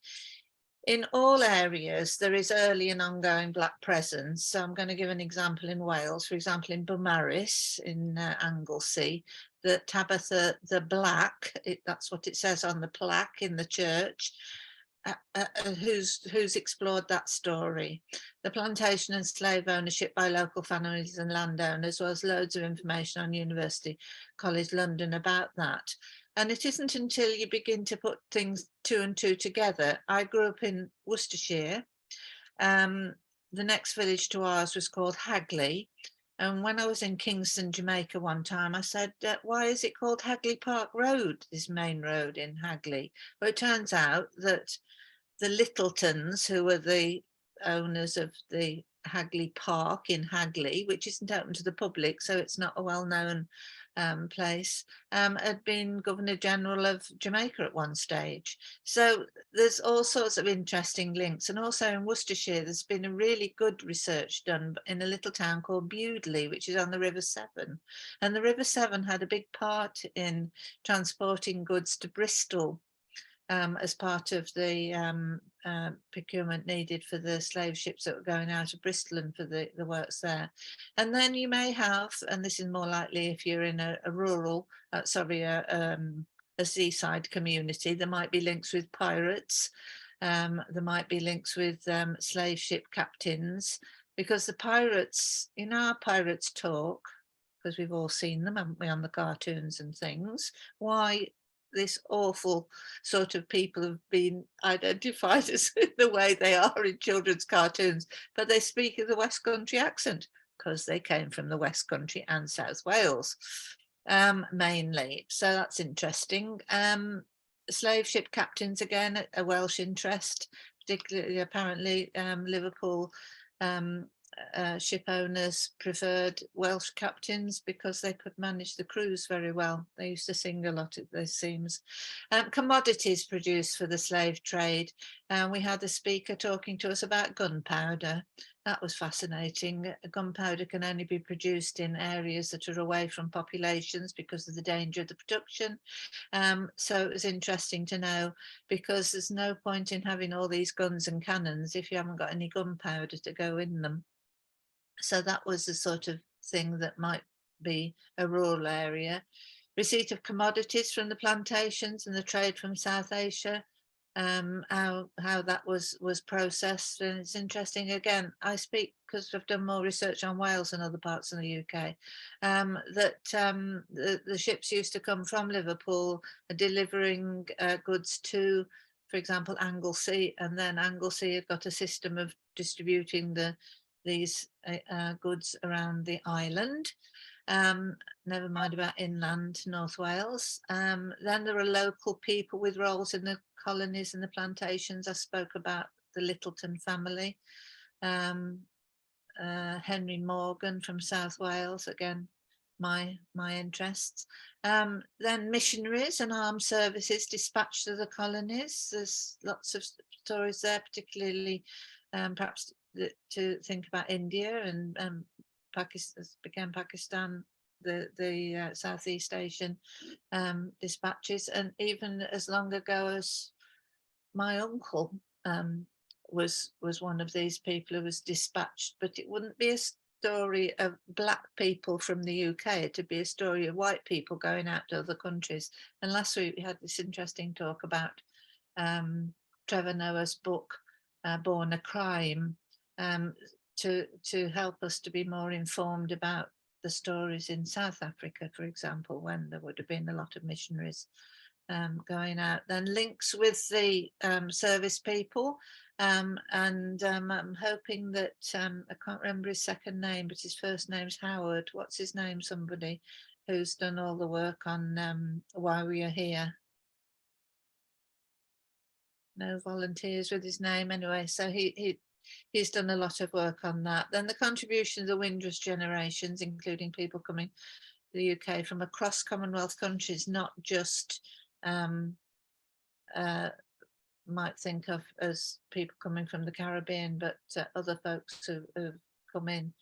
in all areas, there is early and ongoing Black presence. So I'm going to give an example in Wales, for example, in Beaumaris, in Anglesey, the Tabitha the Black, that's what it says on the plaque in the church, who's explored that story. The plantation and slave ownership by local families and landowners, as well as loads of information on University College London about that. And it isn't until you begin to put things 2 and 2 together. I grew up in Worcestershire. The next village to ours was called Hagley. And when I was in Kingston, Jamaica one time, I said, why is it called Hagley Park Road, this main road in Hagley? Well, it turns out that the Littletons, who were the owners of the Hagley Park in Hagley, which isn't open to the public, so it's not a well-known place, had been Governor General of Jamaica at one stage. So there's all sorts of interesting links. And also in Worcestershire, there's been a really good research done in a little town called Bewdley, which is on the River Severn. And the River Severn had a big part in transporting goods to Bristol as part of the procurement needed for the slave ships that were going out of Bristol and for the works there. And then you may have, and this is more likely if you're in a rural, a seaside community, there might be links with pirates, there might be links with slave ship captains, because the pirates, in our Pirates Talk, because we've all seen them, haven't we, on the cartoons and things, why this awful sort of people have been identified as the way they are in children's cartoons, but they speak with a West Country accent because they came from the West Country and South Wales mainly. So that's interesting. Slave ship captains, again, a Welsh interest, particularly apparently Liverpool ship owners preferred Welsh captains because they could manage the crews very well. They used to sing a lot, it seems. Commodities produced for the slave trade. We had a speaker talking to us about gunpowder. That was fascinating. Gunpowder can only be produced in areas that are away from populations because of the danger of the production. So it was interesting to know, because there's no point in having all these guns and cannons if you haven't got any gunpowder to go in them. So that was the sort of thing that might be a rural area. Receipt of commodities from the plantations and the trade from South Asia, how that was processed. And it's interesting, again, I speak because I've done more research on Wales and other parts of the UK, that the ships used to come from Liverpool delivering goods to, for example, Anglesey, and then Anglesey had got a system of distributing these goods around the island. Never mind about inland North Wales. Then there are local people with roles in the colonies and the plantations. I spoke about the Littleton family. Henry Morgan from South Wales, again, my interests. Then missionaries and armed services dispatched to the colonies. There's lots of stories there, particularly perhaps to think about India and Pakistan, the Southeast Asian dispatches, and even as long ago as my uncle was one of these people who was dispatched, but it wouldn't be a story of black people from the UK, it'd be a story of white people going out to other countries. And last week we had this interesting talk about Trevor Noah's book, Born a Crime, to help us to be more informed about the stories in South Africa, for example, when there would have been a lot of missionaries going out. Then links with the service people, and I'm hoping that I can't remember his second name, but his first name's Howard. What's his name? Somebody who's done all the work on Why We Are Here. No volunteers with his name anyway. So he's done a lot of work on that. Then the contribution of the Windrush generations, including people coming to the UK from across Commonwealth countries, not just might think of as people coming from the Caribbean, but other folks who've come in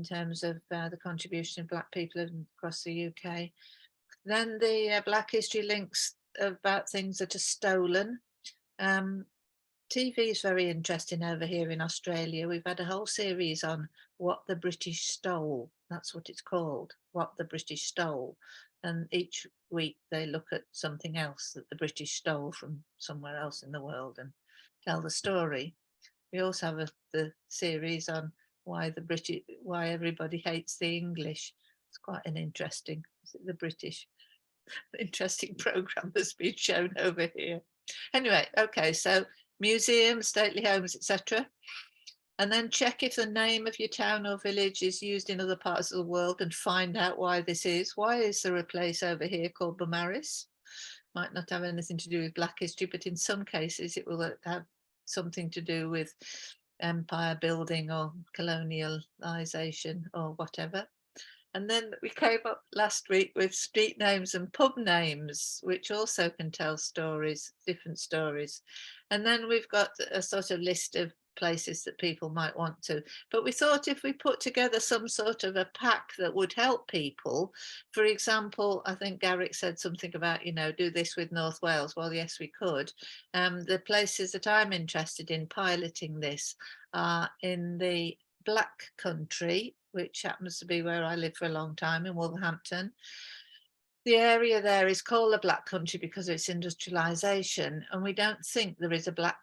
terms of the contribution of Black people across the UK. Then the Black History links about things that are stolen. TV is very interesting over here in Australia. We've had a whole series on what the British stole. That's what it's called, what the British stole. And each week they look at something else that the British stole from somewhere else in the world and tell the story. We also have the series on why everybody hates the English. It's quite an interesting, the British, interesting program that's been shown over here. Anyway, okay, so museums, stately homes, etc. And then check if the name of your town or village is used in other parts of the world and find out why this is. Why is there a place over here called Beaumaris? Might not have anything to do with Black history, but in some cases it will have something to do with empire building or colonialization or whatever. And then we came up last week with street names and pub names, which also can tell stories, different stories. And then we've got a sort of list of places that people might want to. But we thought if we put together some sort of a pack that would help people, for example, I think Garrick said something about, do this with North Wales. Well, yes, we could. The places that I'm interested in piloting this are in the Black Country, which happens to be where I lived for a long time in Wolverhampton. The area there is called the Black Country because of its industrialisation, and we don't think there is a Black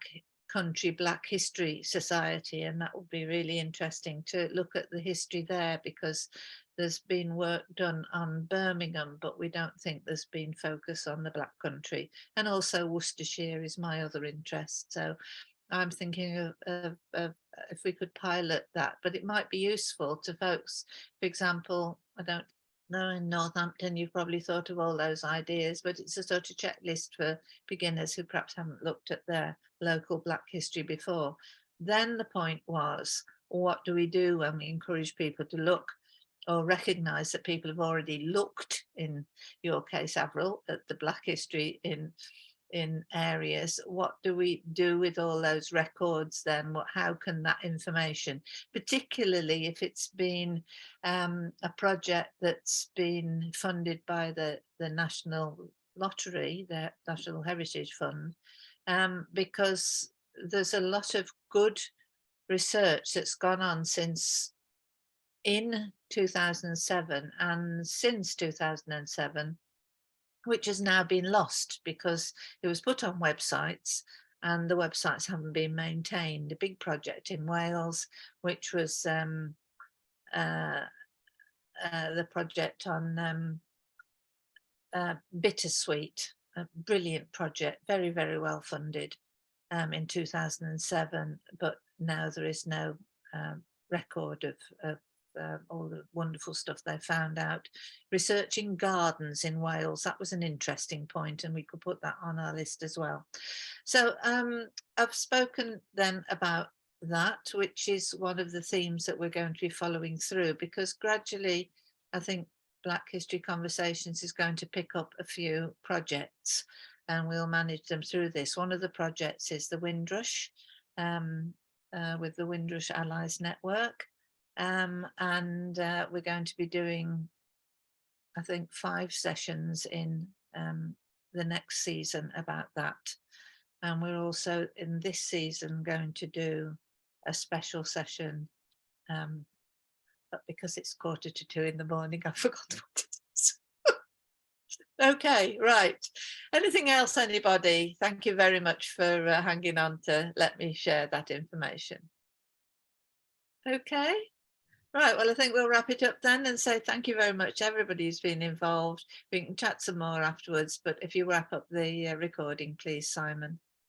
Country Black History Society, and that would be really interesting to look at the history there, because there's been work done on Birmingham, but we don't think there's been focus on the Black Country. And also Worcestershire is my other interest. So I'm thinking of if we could pilot that, but it might be useful to folks. For example, I don't know, in Northampton, you've probably thought of all those ideas, but it's a sort of checklist for beginners who perhaps haven't looked at their local Black history before. Then the point was, what do we do when we encourage people to look or recognise that people have already looked, in your case, Avril, at the Black history in areas? What do we do with all those records then? How can that information, particularly if it's been a project that's been funded by the National Lottery, the National Heritage Fund, because there's a lot of good research that's gone on since in 2007 and since 2007, which has now been lost because it was put on websites and the websites haven't been maintained. A big project in Wales, which was the project on Bittersweet, a brilliant project, very, very well funded in 2007, but now there is no record of all the wonderful stuff they found out. Researching gardens in Wales, that was an interesting point, and we could put that on our list as well. So I've spoken then about that, which is one of the themes that we're going to be following through, because gradually I think Black History Conversations is going to pick up a few projects and we'll manage them through this. One of the projects is the Windrush, with the Windrush Allies Network. And we're going to be doing, I think, 5 sessions in the next season about that. And we're also in this season going to do a special session, but because it's 1:45 in the morning, I forgot what it is. Okay, right. Anything else, anybody? Thank you very much for hanging on to let me share that information. Okay. Right, well, I think we'll wrap it up then and say thank you very much, everybody who's been involved. We can chat some more afterwards, but if you wrap up the recording, please, Simon.